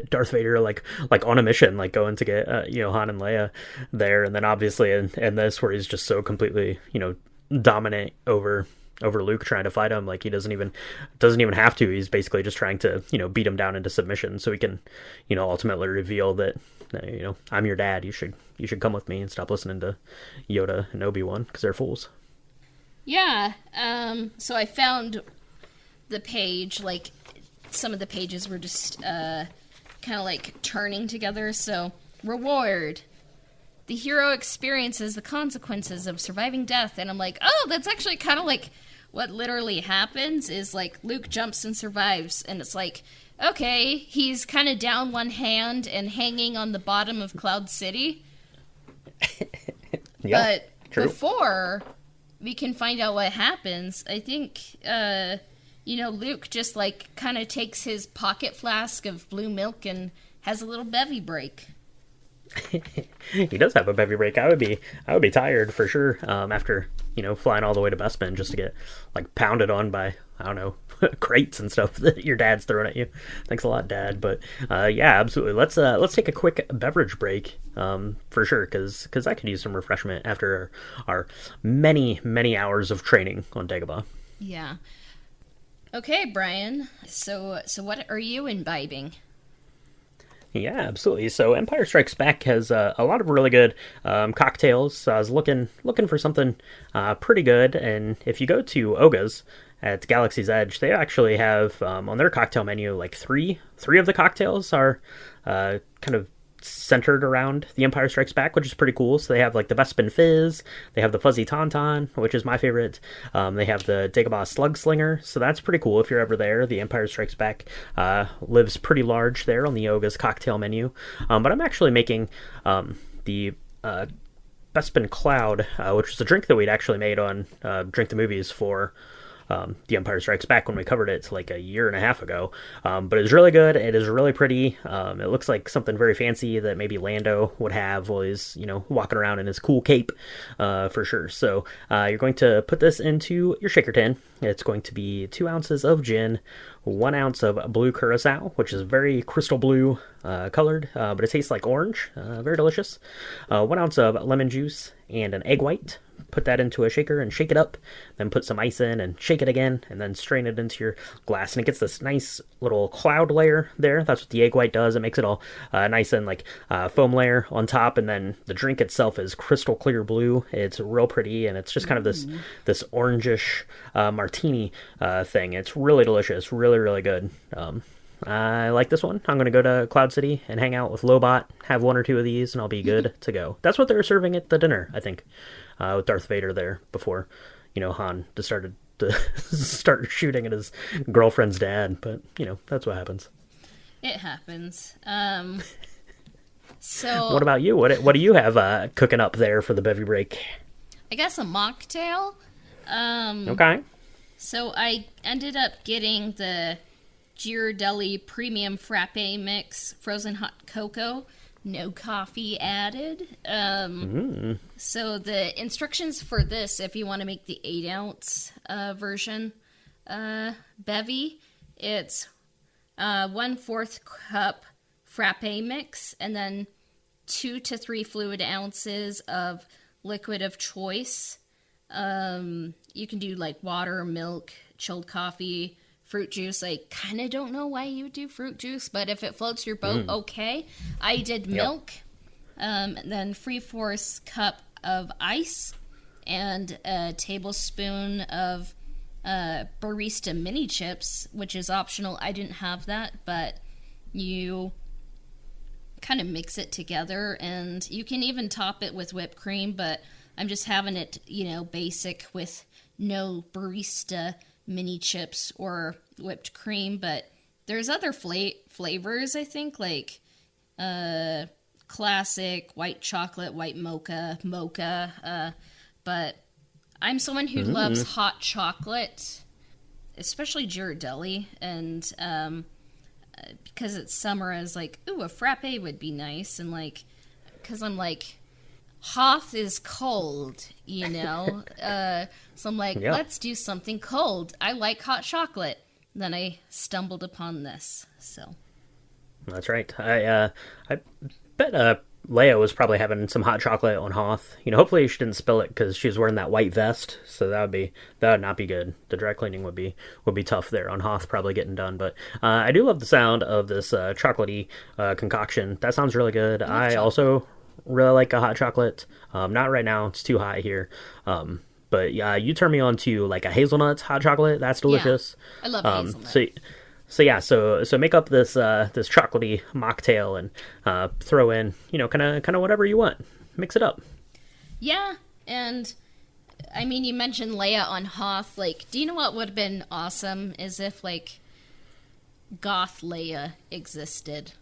[SPEAKER 2] Darth Vader, like on a mission, like going to get, Han and Leia there, and then obviously in this, where he's just so completely, dominant over Luke, trying to fight him. Like, he doesn't even have to. He's basically just trying to, beat him down into submission, so he can, ultimately reveal that, I'm your dad. You should come with me and stop listening to Yoda and Obi-Wan, because they're fools.
[SPEAKER 1] Yeah. So I found the page, like, some of the pages were just kind of like turning together. So, reward. The hero experiences the consequences of surviving death. And I'm like, oh, that's actually kind of like what literally happens, is like Luke jumps and survives. And it's like, okay, he's kind of down one hand and hanging on the bottom of Cloud City.
[SPEAKER 2] Yeah,
[SPEAKER 1] but
[SPEAKER 2] true.
[SPEAKER 1] Before we can find out what happens, I think, Luke just, like, kind of takes his pocket flask of blue milk and has a little bevy break.
[SPEAKER 2] He does have a bevy break. I would be tired for sure, after, flying all the way to Bespin just to get, like, pounded on by, I don't know, crates and stuff that your dad's throwing at you. Thanks a lot, Dad. But yeah, absolutely. Let's take a quick beverage break, for sure, because I could use some refreshment after our many hours of training on Dagobah.
[SPEAKER 1] Yeah. Okay, Brian. So what are you imbibing?
[SPEAKER 2] Yeah, absolutely. So Empire Strikes Back has a lot of really good cocktails. So I was looking for something pretty good, and if you go to Oga's at Galaxy's Edge, they actually have on their cocktail menu like three of the cocktails are kind of centered around The Empire Strikes Back, which is pretty cool. So they have like the Bespin Fizz, they have the Fuzzy Tauntaun, which is my favorite. They have the Dagobah Slug Slinger, so that's pretty cool if you're ever there. The Empire Strikes Back lives pretty large there on the Oga's cocktail menu. But I'm actually making the Bespin Cloud, which is a drink that we'd actually made on Drink the Movies for The Empire Strikes Back when we covered it like a year and a half ago. But it's really good. It is really pretty. It looks like something very fancy that maybe Lando would have while he's, walking around in his cool cape, for sure. So you're going to put this into your shaker tin. It's going to be 2 ounces of gin, 1 ounce of blue curacao, which is very crystal blue colored, but it tastes like orange. Very delicious. 1 ounce of lemon juice and an egg white. Put that into a shaker and shake it up, then put some ice in and shake it again, and then strain it into your glass, and it gets this nice little cloud layer there. That's what the egg white does. It makes it all nice and like foam layer on top, and then the drink itself is crystal clear blue. It's real pretty, and it's just kind of this orangish martini thing. It's really delicious, really, really good. I like this one. I'm going to go to Cloud City and hang out with Lobot, have 1 or 2 of these, and I'll be good to go. That's what they were serving at the dinner, I think, with Darth Vader there before, Han started to start shooting at his girlfriend's dad. But, that's what happens.
[SPEAKER 1] It happens. So
[SPEAKER 2] what about you? What do you have cooking up there for the bevy break?
[SPEAKER 1] I guess a mocktail.
[SPEAKER 2] Okay.
[SPEAKER 1] So I ended up getting the Ghirardelli Premium Frappe Mix Frozen Hot Cocoa, no coffee added. So the instructions for this, if you want to make the 8-ounce version bevy, it's 1/4 cup frappe mix, and then 2 to 3 fluid ounces of liquid of choice. You can do like water, milk, chilled coffee, fruit juice. I kind of don't know why you would do fruit juice, but if it floats your boat, okay. I did milk, and then 3/4 cup of ice, and a tablespoon of barista mini chips, which is optional. I didn't have that, but you kind of mix it together, and you can even top it with whipped cream, but I'm just having it, basic with no barista mini chips or whipped cream. But there's other flavors, I think, like classic white chocolate, white mocha, but I'm someone who loves hot chocolate, especially Ghirardelli, and because it's summer, I was like, ooh, a frappe would be nice, and like, because I'm like, Hoth is cold, so I'm like, let's do something cold. I like hot chocolate. Then I stumbled upon this, so.
[SPEAKER 2] That's right. I bet Leia was probably having some hot chocolate on Hoth. Hopefully she didn't spill it because she was wearing that white vest, so that would not be good. The dry cleaning would be tough there on Hoth, probably getting done. But I do love the sound of this chocolatey concoction. That sounds really good. I also really like a hot chocolate. Not right now; it's too hot here. But yeah, you turn me on to like a hazelnut hot chocolate. That's delicious.
[SPEAKER 1] Yeah, I love hazelnut.
[SPEAKER 2] So make up this this chocolatey mocktail and throw in kind of whatever you want. Mix it up.
[SPEAKER 1] Yeah, and I mean, you mentioned Leia on Hoth. Like, do you know what would have been awesome is if like Goth Leia existed,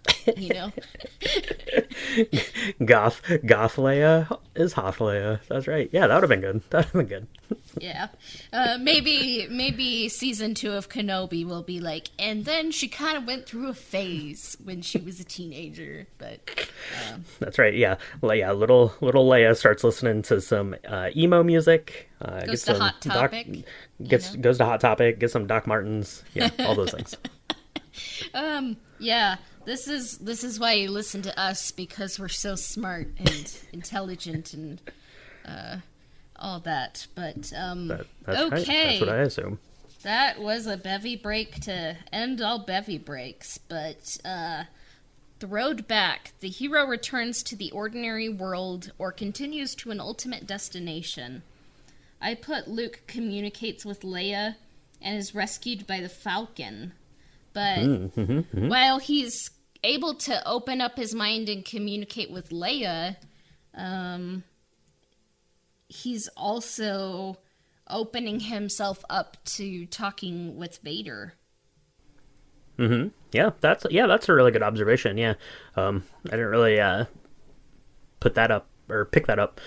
[SPEAKER 2] Goth Leia is Hoth Leia. That's right. Yeah, that would have been good. That would have been good.
[SPEAKER 1] Yeah. Maybe season 2 of Kenobi will be like, and then she kind of went through a phase when she was a teenager, but
[SPEAKER 2] that's right. Yeah. Little Leia starts listening to some emo music.
[SPEAKER 1] Goes to Hot Topic.
[SPEAKER 2] Goes to Hot Topic. Gets some Doc Martens. Yeah, all those things.
[SPEAKER 1] Yeah, this is why you listen to us, because we're so smart and intelligent and all that. But
[SPEAKER 2] that's
[SPEAKER 1] okay,
[SPEAKER 2] right. That's what I assume.
[SPEAKER 1] That was a bevy break to end all bevy breaks. But The road back. The hero returns to the ordinary world or continues to an ultimate destination. I put Luke communicates with Leia and is rescued by the Falcon. But while he's able to open up his mind and communicate with Leia, he's also opening himself up to talking with Vader.
[SPEAKER 2] Yeah, that's a really good observation. Yeah, I didn't really put that up or pick that up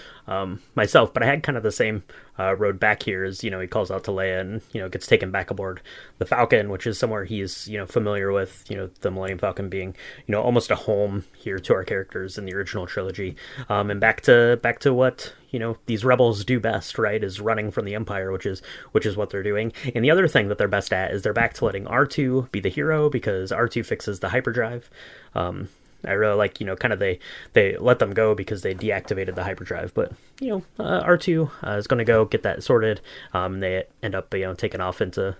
[SPEAKER 2] myself, but I had kind of the same road back here as, he calls out to Leia and, gets taken back aboard the Falcon, which is somewhere he's, familiar with, the Millennium Falcon being, almost a home here to our characters in the original trilogy. And back to what, these rebels do best, right, is running from the Empire, which is what they're doing. And the other thing that they're best at is they're back to letting R2 be the hero, because R2 fixes the hyperdrive. I really like, kind of they let them go because they deactivated the hyperdrive. But, R2 is going to go get that sorted. They end up, taking off into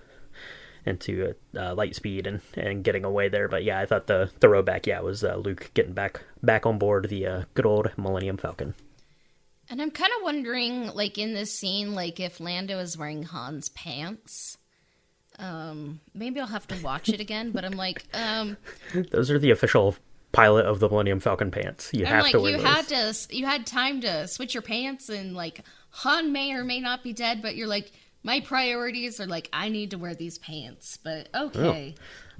[SPEAKER 2] light speed and getting away there. But yeah, I thought the road back, was Luke getting back on board the good old Millennium Falcon.
[SPEAKER 1] And I'm kind of wondering, like, in this scene, like, if Lando is wearing Han's pants. Maybe I'll have to watch it again, but I'm like...
[SPEAKER 2] Those are the official pilot of the Millennium Falcon pants. You have to wear those.
[SPEAKER 1] You had time to switch your pants, and, like, Han may or may not be dead, but you're like, my priorities are, like, I need to wear these pants, but okay.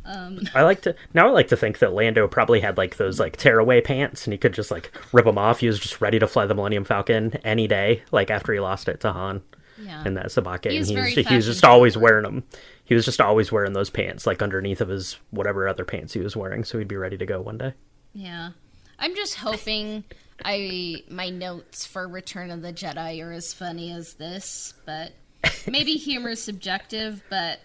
[SPEAKER 2] Oh. I like to think that Lando probably had, like, those, like, tearaway pants, and he could just, like, rip them off. He was just ready to fly the Millennium Falcon any day, like, after he lost it to Han.
[SPEAKER 1] Yeah.
[SPEAKER 2] In that Sabacc, and
[SPEAKER 1] he
[SPEAKER 2] was just always wearing them. He was just always wearing those pants, like, underneath of his whatever other pants he was wearing, so he'd be ready to go one day.
[SPEAKER 1] Yeah. I'm just hoping my notes for Return of the Jedi are as funny as this, but maybe humor is subjective, but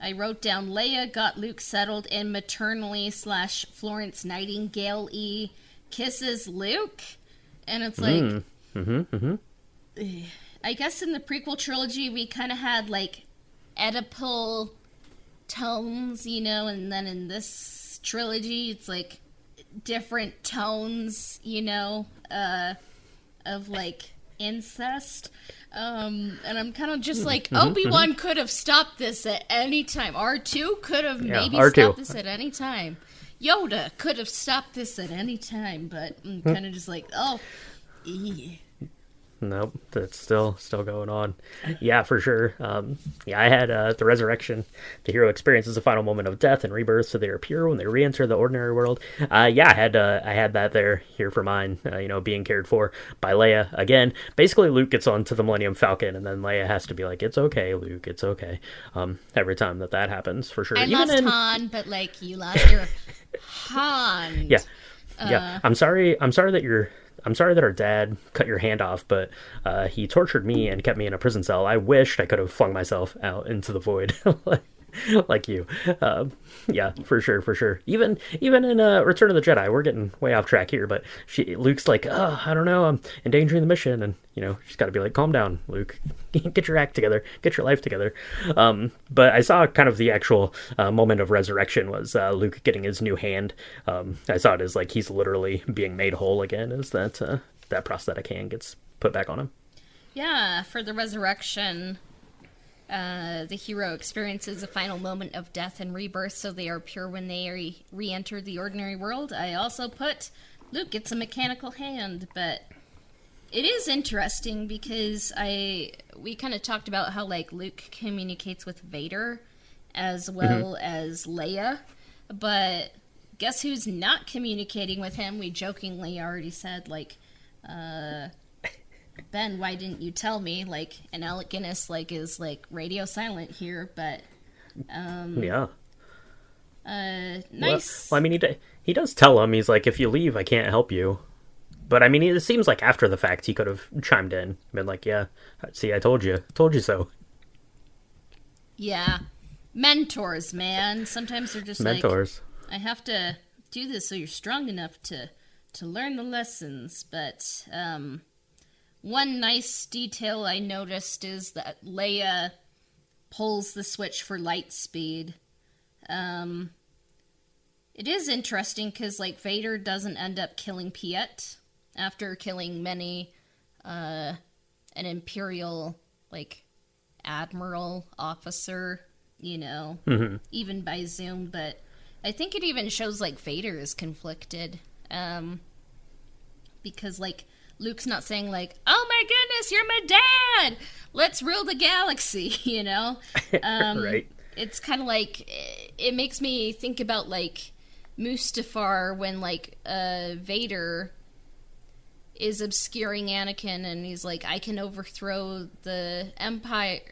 [SPEAKER 1] I wrote down Leia got Luke settled in maternally / Florence Nightingale-y kisses Luke, and it's like... I guess in the prequel trilogy, we kind of had, like, Oedipal tones, and then in this trilogy, it's, like, different tones, of, like, incest. And I'm kind of just like, Obi-Wan could have stopped this at any time. R2 could have maybe stopped this at any time. Yoda could have stopped this at any time, but I'm kind of just like,
[SPEAKER 2] Nope, that's still going on. Yeah, for sure. I had the resurrection. The hero experiences a final moment of death and rebirth, so they are pure when they re-enter the ordinary world. I had that here for mine. Being cared for by Leia again. Basically, Luke gets onto the Millennium Falcon, and then Leia has to be like, "It's okay, Luke, it's okay." Every time that happens, for sure.
[SPEAKER 1] I lost Han, but like you lost your Han.
[SPEAKER 2] Yeah. I'm sorry that our dad cut your hand off, but he tortured me and kept me in a prison cell. I wished I could have flung myself out into the void like you. Yeah, for sure. Even in Return of the Jedi, we're getting way off track here, but Luke's like, I don't know, I'm endangering the mission, and she's got to be like, calm down, Luke, get your act together, get your life together. But I saw kind of the actual moment of resurrection was Luke getting his new hand. I saw it as like he's literally being made whole again, as that prosthetic hand gets put back on him.
[SPEAKER 1] Yeah, for the resurrection, the hero experiences a final moment of death and rebirth, so they are pure when they re-enter the ordinary world. I also put Luke gets a mechanical hand, but it is interesting because we kind of talked about how like Luke communicates with Vader as well as Leia, but guess who's not communicating with him? We jokingly already said like, Ben, why didn't you tell me? Like, and Alec Guinness, like, is, like, radio silent here, but,
[SPEAKER 2] yeah.
[SPEAKER 1] Nice.
[SPEAKER 2] Well, I mean, he does tell him, he's like, if you leave, I can't help you. But, I mean, it seems like after the fact, he could have chimed in, been like, yeah, see, I told you so.
[SPEAKER 1] Yeah. Mentors, man. Sometimes they're just
[SPEAKER 2] Mentors.
[SPEAKER 1] Like, I have to do this so you're strong enough to learn the lessons, but, one nice detail I noticed is that Leia pulls the switch for light speed. It It is interesting because, like, Vader doesn't end up killing Piet after killing many, an Imperial, like, admiral officer, you know, even by Zoom, but I think it even shows, like, Vader is conflicted, because, like, Luke's not saying, like, oh my goodness, you're my dad! Let's rule the galaxy, you know?
[SPEAKER 2] Right.
[SPEAKER 1] It's kind of like, it makes me think about, like, Mustafar when, like, Vader is obscuring Anakin and he's like, I can overthrow the Empire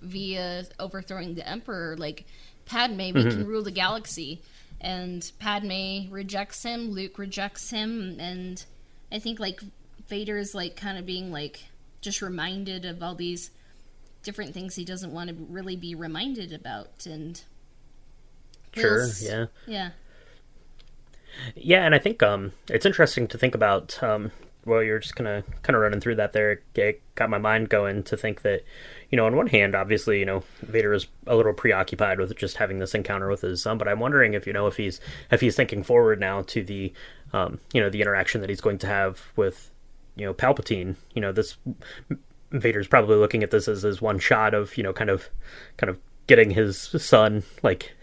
[SPEAKER 1] via overthrowing the Emperor. Like, Padme, we can rule the galaxy. And Padme rejects him, Luke rejects him, and I think, like, Vader's, like, kind of being, like, just reminded of all these different things he doesn't want to really be reminded about, and...
[SPEAKER 2] Sure, yeah.
[SPEAKER 1] Yeah.
[SPEAKER 2] Yeah, and I think it's interesting to think about, well, you're just kind of running through that there, it got my mind going to think that, you know, on one hand, obviously, you know, Vader is a little preoccupied with just having this encounter with his son, but I'm wondering if, you know, if he's thinking forward now to the, you know, the interaction that he's going to have with, you know, Palpatine. You know, this, Vader's probably looking at this as his one shot of, you know, kind of getting his son, like,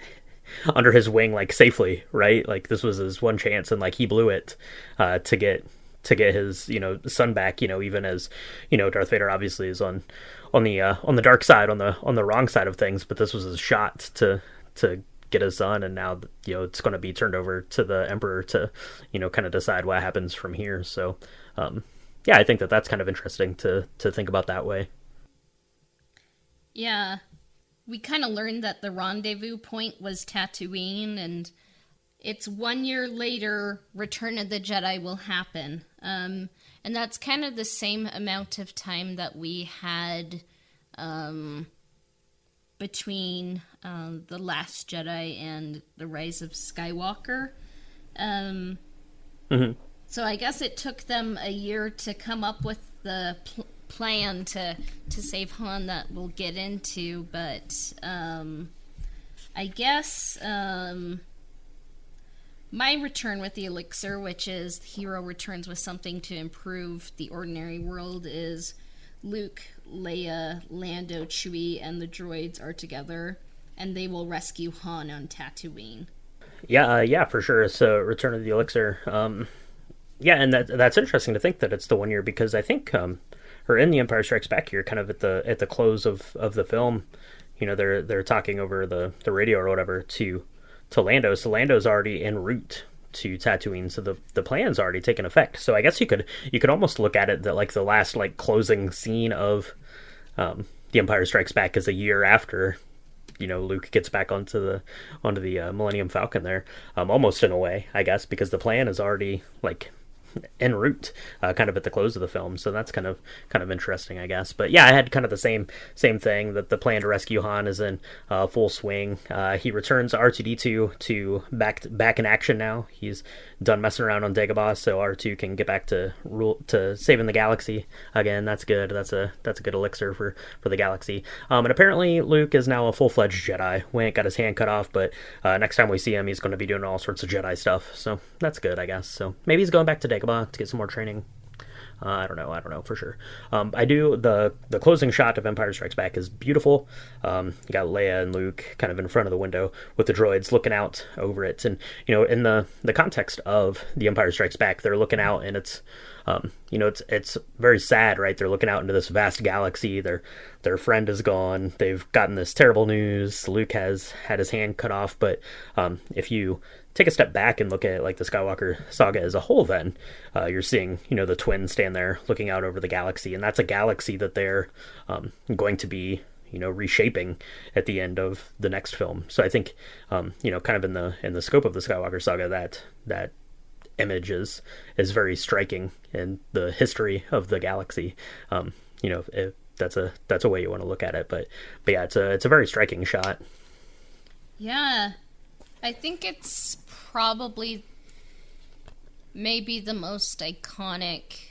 [SPEAKER 2] under his wing, like, safely, right? Like, this was his one chance, and, like, he blew it to get his, you know, son back, you know, even as, you know, Darth Vader obviously is on the dark side, on the wrong side of things, but this was his shot to get his son, and now, you know, it's going to be turned over to the Emperor to, you know, kind of decide what happens from here. So, yeah, I think that's kind of interesting to think about that way.
[SPEAKER 1] Yeah. We kind of learned that the rendezvous point was Tatooine, and it's 1 year later, Return of the Jedi will happen. And that's kind of the same amount of time that we had between The Last Jedi and The Rise of Skywalker. So I guess it took them a year to come up with the plan to save Han that we'll get into, but I guess my return with the elixir, which is the hero returns with something to improve the ordinary world, is Luke, Leia, Lando, Chewie, and the droids are together, and they will rescue Han on Tatooine.
[SPEAKER 2] Yeah, for sure. So, Return of the Elixir. Yeah, and that's interesting to think that it's the 1 year, because I think, or in The Empire Strikes Back here, kind of at the close of the film, you know, they're talking over the radio or whatever to Lando. So Lando's already en route to Tatooine, so the plan's already taken effect. So I guess you could almost look at it that, like, the last, like, closing scene of The Empire Strikes Back is a year after, you know, Luke gets back onto the Millennium Falcon there, almost in a way, I guess, because the plan is already, like, en route, kind of at the close of the film. So that's kind of interesting, I guess. But yeah, I had kind of the same thing, that the plan to rescue Han is in full swing. He returns R2-D2 to back in action now. He's done messing around on Dagobah, so R2 can get back to saving the galaxy again. That's good. That's a good elixir for the galaxy. And apparently Luke is now a full-fledged Jedi. We ain't got his hand cut off, but next time we see him, he's going to be doing all sorts of Jedi stuff. So that's good, I guess. So maybe he's going back to Dagobah to get some more training. I don't know for sure. I do the closing shot of Empire Strikes Back is beautiful. You got Leia and Luke kind of in front of the window with the droids looking out over it, and, you know, in the context of The Empire Strikes Back, they're looking out, and it's you know, it's very sad, right? They're looking out into this vast galaxy. Their friend is gone. They've gotten this terrible news. Luke has had his hand cut off. But if you take a step back and look at it, like, the Skywalker Saga as a whole, then you're seeing, you know, the twins stand there looking out over the galaxy, and that's a galaxy that they're going to be, you know, reshaping at the end of the next film. So I think, you know, kind of in the scope of the Skywalker Saga, that image is very striking in the history of the galaxy. You know, that's a way you want to look at it, but yeah, it's a very striking shot.
[SPEAKER 1] Yeah, I think it's probably maybe the most iconic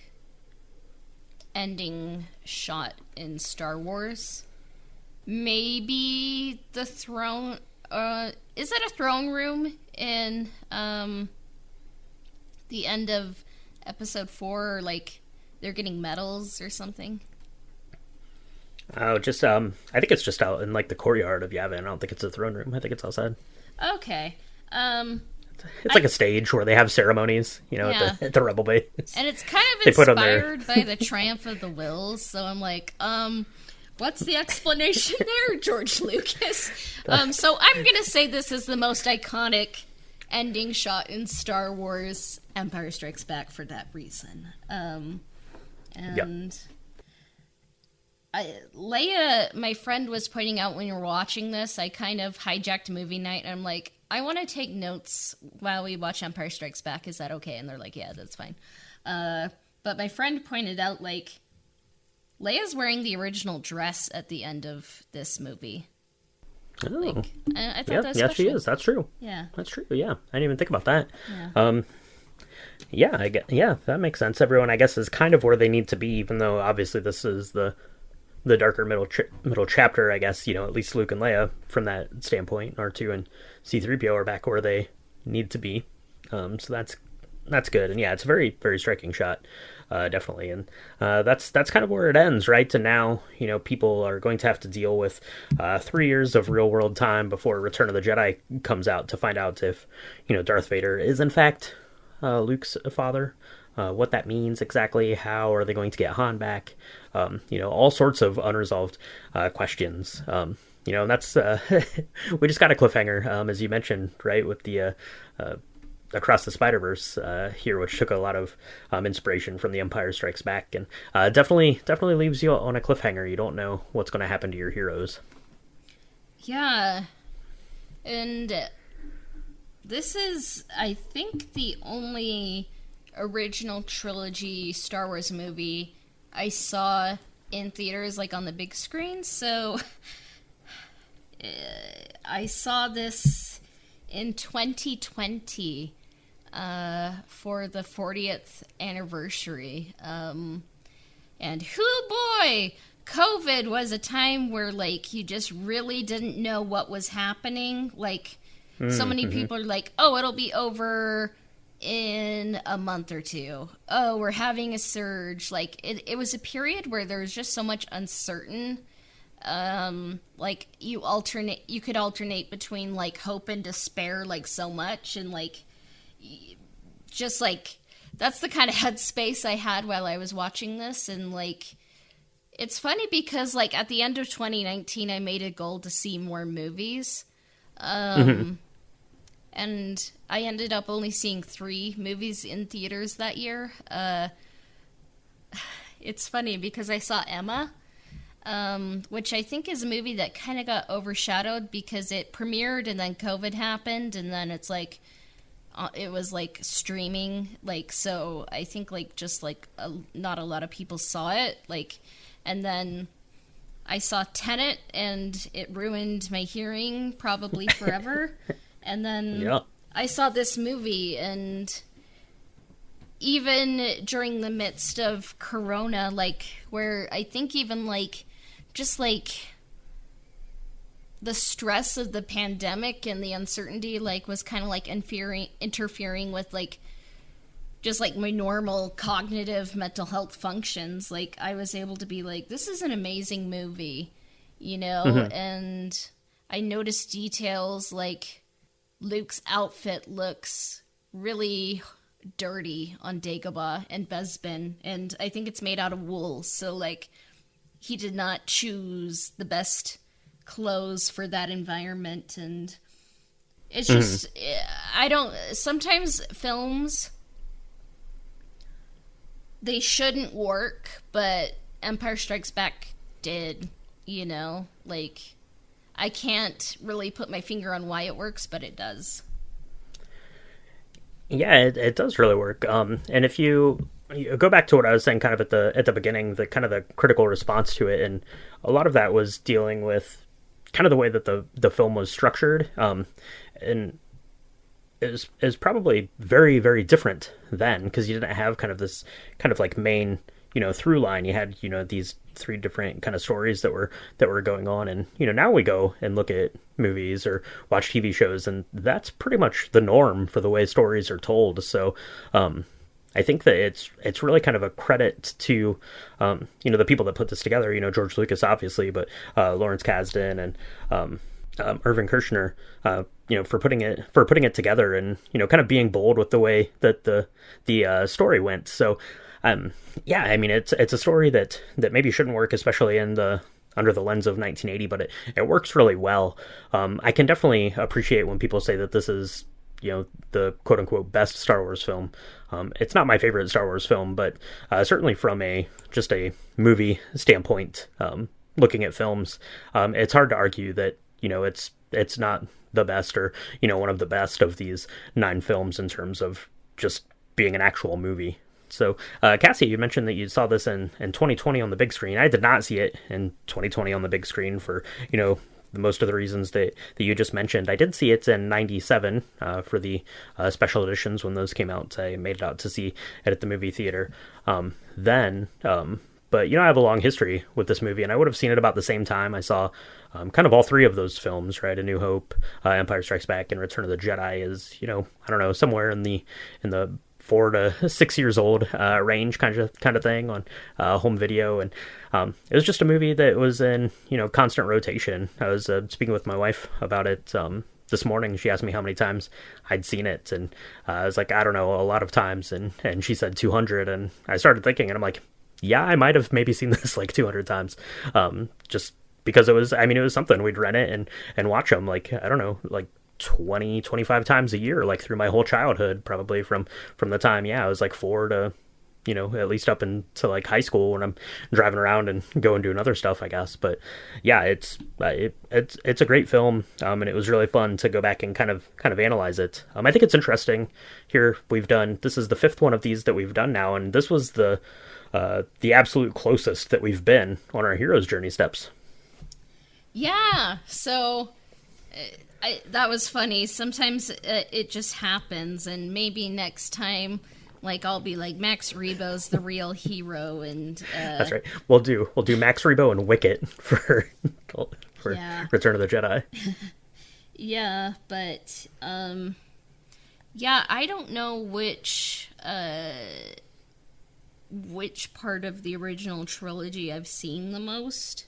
[SPEAKER 1] ending shot in Star Wars. Maybe the throne is that a throne room in the end of episode 4, or like they're getting medals or something?
[SPEAKER 2] Oh, just I think it's just out in like the courtyard of Yavin. I don't think it's a throne room. I think it's outside.
[SPEAKER 1] Okay.
[SPEAKER 2] It's like a stage where they have ceremonies,
[SPEAKER 1] Yeah.
[SPEAKER 2] at the rebel base.
[SPEAKER 1] And it's kind of
[SPEAKER 2] They put on their-
[SPEAKER 1] inspired by the Triumph of the Wills, so I'm like, what's the explanation there, George Lucas? So I'm gonna say this is the most iconic ending shot in Star Wars Empire Strikes Back for that reason. Leia, my friend, was pointing out when you were watching this, I kind of hijacked movie night, and I'm like, I want to take notes while we watch Empire Strikes Back. Is that okay? And they're like, yeah, that's fine. But my friend pointed out, like, Leia's wearing the original dress at the end of this movie.
[SPEAKER 2] Oh.
[SPEAKER 1] Like, I thought that was
[SPEAKER 2] Yeah,
[SPEAKER 1] special.
[SPEAKER 2] she is. That's true.
[SPEAKER 1] Yeah.
[SPEAKER 2] That's true. Yeah, I didn't even think about that.
[SPEAKER 1] Yeah.
[SPEAKER 2] Yeah, that makes sense. Everyone, I guess, is kind of where they need to be, even though obviously this is the darker middle chapter. I guess at least Luke and Leia, from that standpoint, R2 and C-3PO are back where they need to be. So that's good, and yeah, it's a very, very striking shot, definitely, and that's kind of where it ends, right? And now people are going to have to deal with 3 years of real world time before Return of the Jedi comes out to find out if Darth Vader is in fact Luke's father. What that means exactly, how are they going to get Han back, all sorts of unresolved questions, and that's we just got a cliffhanger, as you mentioned, right, with the Across the Spider-Verse here, which took a lot of inspiration from The Empire Strikes Back, and definitely leaves you on a cliffhanger. You don't know what's going to happen to your heroes.
[SPEAKER 1] Yeah. And this is, I think, the only original trilogy Star Wars movie I saw in theaters, like on the big screen. So I saw this in 2020 for the 40th anniversary. And hoo boy, COVID was a time where like you just really didn't know what was happening. Like so many people are like, oh, it'll be over in a month or two. Oh, we're having a surge. Like it was a period where there was just so much uncertain. Like you could alternate between like hope and despair, like so much, and like just like that's the kind of headspace I had while I was watching this. And like it's funny because like at the end of 2019 I made a goal to see more movies. And I ended up only seeing 3 movies in theaters that year. It's funny because I saw Emma, which I think is a movie that kind of got overshadowed because it premiered and then COVID happened, and then it's like it was like streaming, like, so I think like just like not a lot of people saw it, like, and then I saw Tenet and it ruined my hearing probably forever. And then I saw this movie, and even during the midst of Corona, like, where I think even, like, just, like, the stress of the pandemic and the uncertainty, like, was kind of, like, interfering with, like, just, like, my normal cognitive mental health functions. Like, I was able to be like, this is an amazing movie, and I noticed details, like, Luke's outfit looks really dirty on Dagobah and Bespin, and I think it's made out of wool, so like he did not choose the best clothes for that environment, and it's just sometimes films, they shouldn't work, but Empire Strikes Back did, like I can't really put my finger on why it works, but it does. Yeah,
[SPEAKER 2] it does really work. And if you go back to what I was saying kind of at the beginning, the kind of the critical response to it, and a lot of that was dealing with kind of the way that the film was structured, and is probably very, very different then, because you didn't have kind of this kind of like main through line. You had these three different kind of stories that were going on, and now we go and look at movies or watch TV shows, and that's pretty much the norm for the way stories are told. So I think that it's really kind of a credit to the people that put this together. George Lucas, obviously, but Lawrence Kasdan and Irvin Kershner, for putting it together, and kind of being bold with the way that the story went. So yeah, I mean, it's a story that maybe shouldn't work, especially under the lens of 1980, but it works really well. I can definitely appreciate when people say that this is the quote unquote best Star Wars film. It's not my favorite Star Wars film, but certainly from just a movie standpoint, looking at films, it's hard to argue that it's not the best, or one of the best of these 9 films in terms of just being an actual movie. So, Cassie, you mentioned that you saw this in 2020 on the big screen. I did not see it in 2020 on the big screen for, most of the reasons that you just mentioned. I did see it in 97 for the special editions when those came out. I made it out to see it at the movie theater then. But, I have a long history with this movie, and I would have seen it about the same time. I saw kind of all 3 of those films, right? A New Hope, Empire Strikes Back, and Return of the Jedi is, I don't know, somewhere in the 4 to 6 years old range kind of thing on home video. And it was just a movie that was in, constant rotation. I was speaking with my wife about it this morning. She asked me how many times I'd seen it, and I was like, I don't know, a lot of times. And she said 200, and I started thinking, and I'm like, yeah, I might have maybe seen this like 200 times, just because it was something. We'd rent it and watch them, like, I don't know, like 20, 25 times a year, like through my whole childhood, probably from the time, I was like 4 to, at least up into like high school when I'm driving around and going doing other stuff, I guess. But yeah, it's a great film, and it was really fun to go back and kind of analyze it. I think it's interesting here. This is the 5th one of these that we've done now, and this was the absolute closest that we've been on our hero's journey steps.
[SPEAKER 1] Yeah, so that was funny. Sometimes it just happens, and maybe next time, like, I'll be like, Max Rebo's the real hero, and
[SPEAKER 2] that's right. We'll do Max Rebo and Wicket for Return of the Jedi.
[SPEAKER 1] Yeah, but I don't know which part of the original trilogy I've seen the most,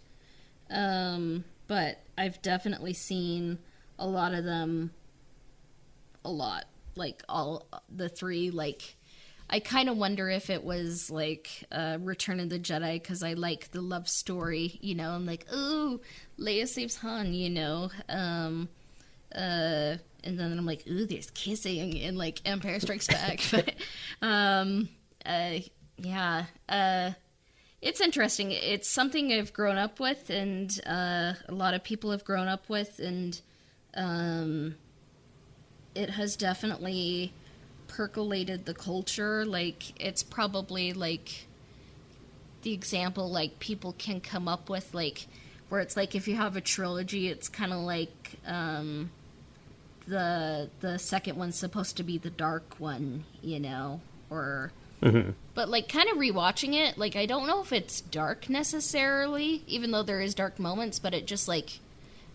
[SPEAKER 1] but I've definitely seen a lot of them a lot, like all the 3. Like, I kind of wonder if it was like Return of the Jedi, because I like the love story, I'm like, ooh, Leia saves Han, and then I'm like, ooh, there's kissing in like Empire Strikes Back. But it's interesting. It's something I've grown up with, and a lot of people have grown up with, and it has definitely percolated the culture. Like, it's probably like the example like people can come up with, like, where it's like if you have a trilogy, it's kind of like the second one's supposed to be the dark one, or mm-hmm. But like, kind of rewatching it, like, I don't know if it's dark necessarily, even though there is dark moments, but it just like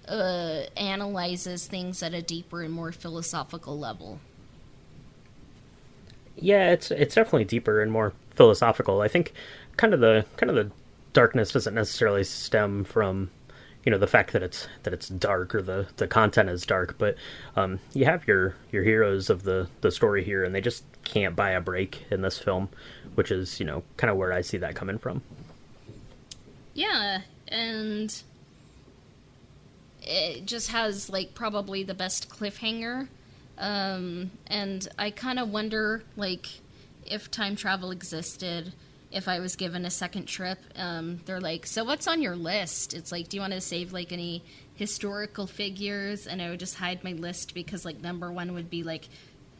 [SPEAKER 1] analyzes things at a deeper and more philosophical level.
[SPEAKER 2] Yeah, it's definitely deeper and more philosophical. I think kind of the darkness doesn't necessarily stem from the fact that it's dark, or the content is dark, but you have your heroes of the story here, and they just can't buy a break in this film, which is kind of where I see that coming from.
[SPEAKER 1] Yeah, and it just has like probably the best cliffhanger, and I kind of wonder, like, if time travel existed, if I was given a second trip, they're like, so what's on your list? It's like, do you want to save like any historical figures? And I would just hide my list, because like number 1 would be like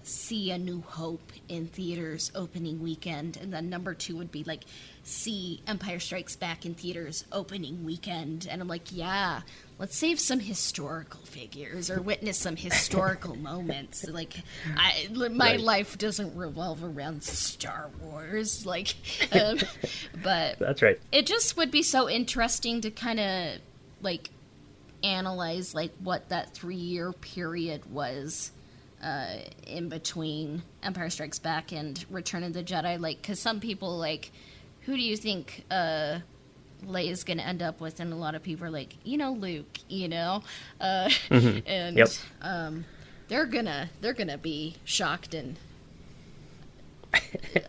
[SPEAKER 1] see A New Hope in theaters opening weekend, and then number 2 would be like see Empire Strikes Back in theaters opening weekend. And I'm like, yeah, let's save some historical figures or witness some historical moments. Like, my life doesn't revolve around Star Wars, like, but
[SPEAKER 2] that's right.
[SPEAKER 1] It just would be so interesting to kind of like analyze like what that 3-year period was in between Empire Strikes Back and Return of the Jedi. Like, because some people like, who do you think Leia's gonna end up with? And a lot of people are like, Luke, and
[SPEAKER 2] yep.
[SPEAKER 1] They're gonna be shocked and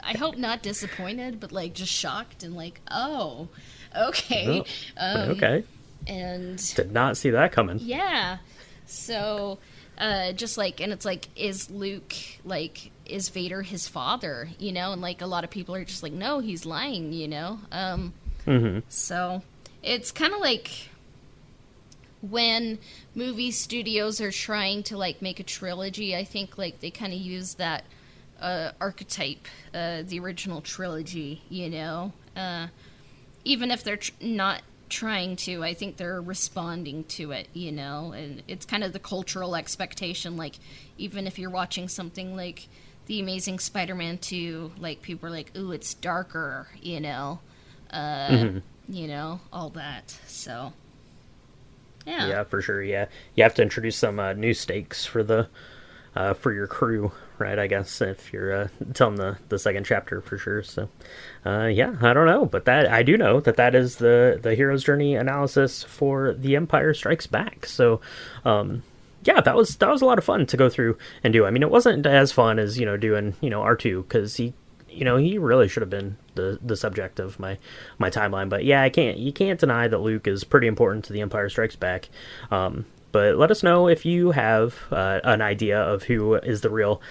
[SPEAKER 1] I hope not disappointed, but like just shocked and like, oh, okay.
[SPEAKER 2] Okay.
[SPEAKER 1] And
[SPEAKER 2] did not see that coming.
[SPEAKER 1] Yeah. So just like, and it's like, is Luke, like, is Vader his father, and like a lot of people are just like, no, he's lying, So it's kind of like when movie studios are trying to like make a trilogy, I think like they kind of use that archetype, the original trilogy, even if they're not trying to, I think they're responding to it, and it's kind of the cultural expectation. Like, even if you're watching something like The Amazing Spider-Man 2, like, people are like, ooh, it's darker, all that. So, yeah.
[SPEAKER 2] Yeah, for sure, yeah. You have to introduce some new stakes for for your crew, right, I guess, if you're telling the second chapter, for sure. So, yeah, I don't know, but that I do know that is the hero's journey analysis for The Empire Strikes Back. So, yeah, that was a lot of fun to go through and do. I mean, it wasn't as fun as doing R2, because he really should have been the subject of my timeline. But yeah, you can't deny that Luke is pretty important to The Empire Strikes Back. But let us know if you have an idea of who is the real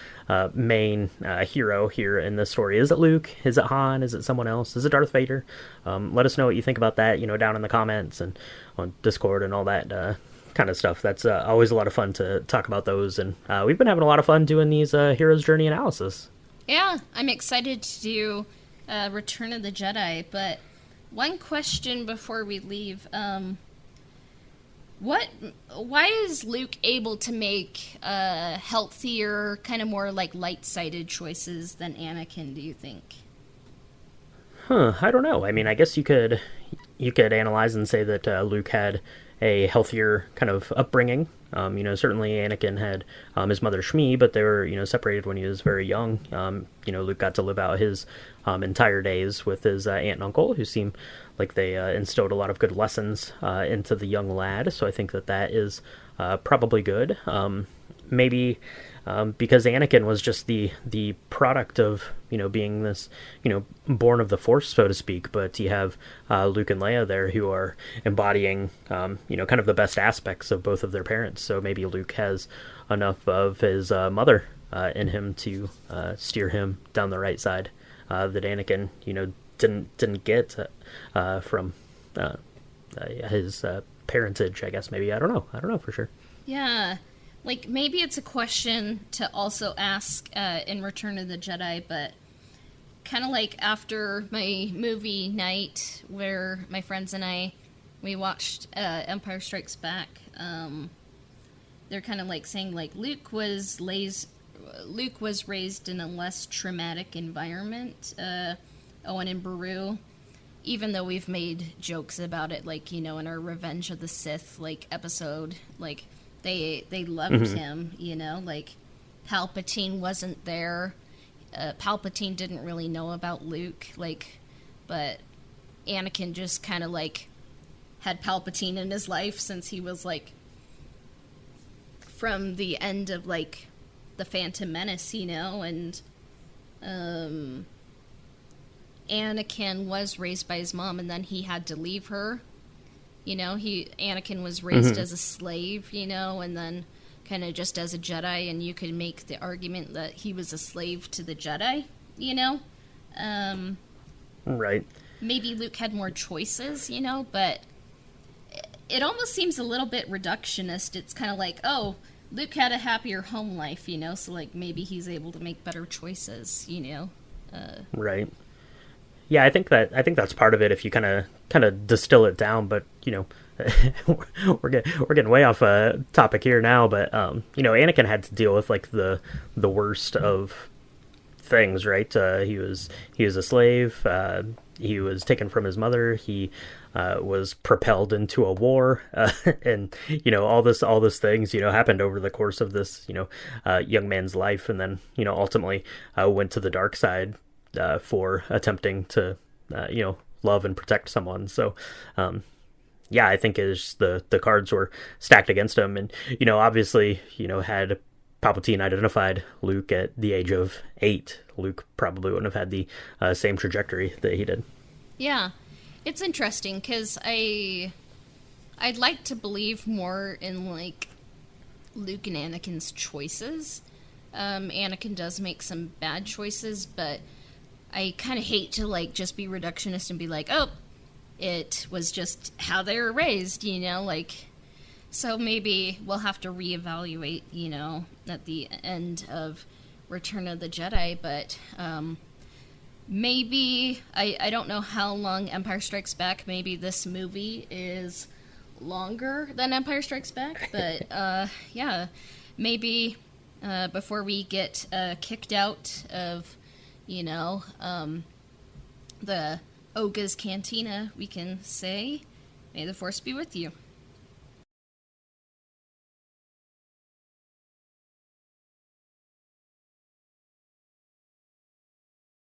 [SPEAKER 2] main hero here in this story. Is it Luke? Is it Han? Is it someone else? Is it Darth Vader? Let us know what you think about that, down in the comments and on Discord and all that kind of stuff. That's always a lot of fun to talk about those. And we've been having a lot of fun doing these Hero's Journey analysis.
[SPEAKER 1] Yeah, I'm excited to do Return of the Jedi. But one question before we leave... why is Luke able to make healthier, kind of more like light-sided choices than Anakin, do you think?
[SPEAKER 2] I don't know. I mean, I guess you could analyze and say that Luke had a healthier kind of upbringing. Certainly Anakin had his mother Shmi, but they were, separated when he was very young. Luke got to live out his entire days with his aunt and uncle, who seemed like they instilled a lot of good lessons into the young lad. So I think that is probably good. Maybe because Anakin was just the product of, being this, born of the Force, so to speak. But you have Luke and Leia there who are embodying, kind of the best aspects of both of their parents. So maybe Luke has enough of his mother in him to steer him down the right side that Anakin, didn't get from his parentage, I guess. Maybe. I don't know for sure.
[SPEAKER 1] Yeah. Like, maybe it's a question to also ask in Return of the Jedi, but kind of like after my movie night where my friends and we watched Empire Strikes Back, they're kind of like saying, like, Luke was raised in a less traumatic environment, Owen and Beru, even though we've made jokes about it, like, in our Revenge of the Sith, like, episode, like... They loved him, like Palpatine wasn't there. Palpatine didn't really know about Luke, like, but Anakin just kind of like had Palpatine in his life since he was like from the end of like the Phantom Menace, and Anakin was raised by his mom and then he had to leave her. Anakin was raised as a slave, and then kind of just as a Jedi, and you could make the argument that he was a slave to the Jedi,
[SPEAKER 2] Right.
[SPEAKER 1] Maybe Luke had more choices, but it almost seems a little bit reductionist. It's kind of like, oh, Luke had a happier home life, so like maybe he's able to make better choices.
[SPEAKER 2] Right. Yeah, I think that's part of it if you kind of distill it down. But we're getting way off topic here now. But Anakin had to deal with like the worst of things, right? He was a slave. He was taken from his mother. He was propelled into a war, and all this things happened over the course of this young man's life, and then ultimately went to the dark side for attempting to love and protect someone. So yeah, I think is the cards were stacked against him, and obviously had Palpatine identified Luke at the age of 8, Luke probably wouldn't have had the same trajectory that he did.
[SPEAKER 1] Yeah, it's interesting because I'd like to believe more in like Luke and Anakin's choices. Anakin does make some bad choices, but I kind of hate to like just be reductionist and be like, oh, it was just how they were raised, like. So maybe we'll have to reevaluate, at the end of Return of the Jedi. But maybe, I don't know how long Empire Strikes Back. Maybe this movie is longer than Empire Strikes Back. But yeah, maybe before we get kicked out of, the Oga's Cantina, we can say, may the Force be with you.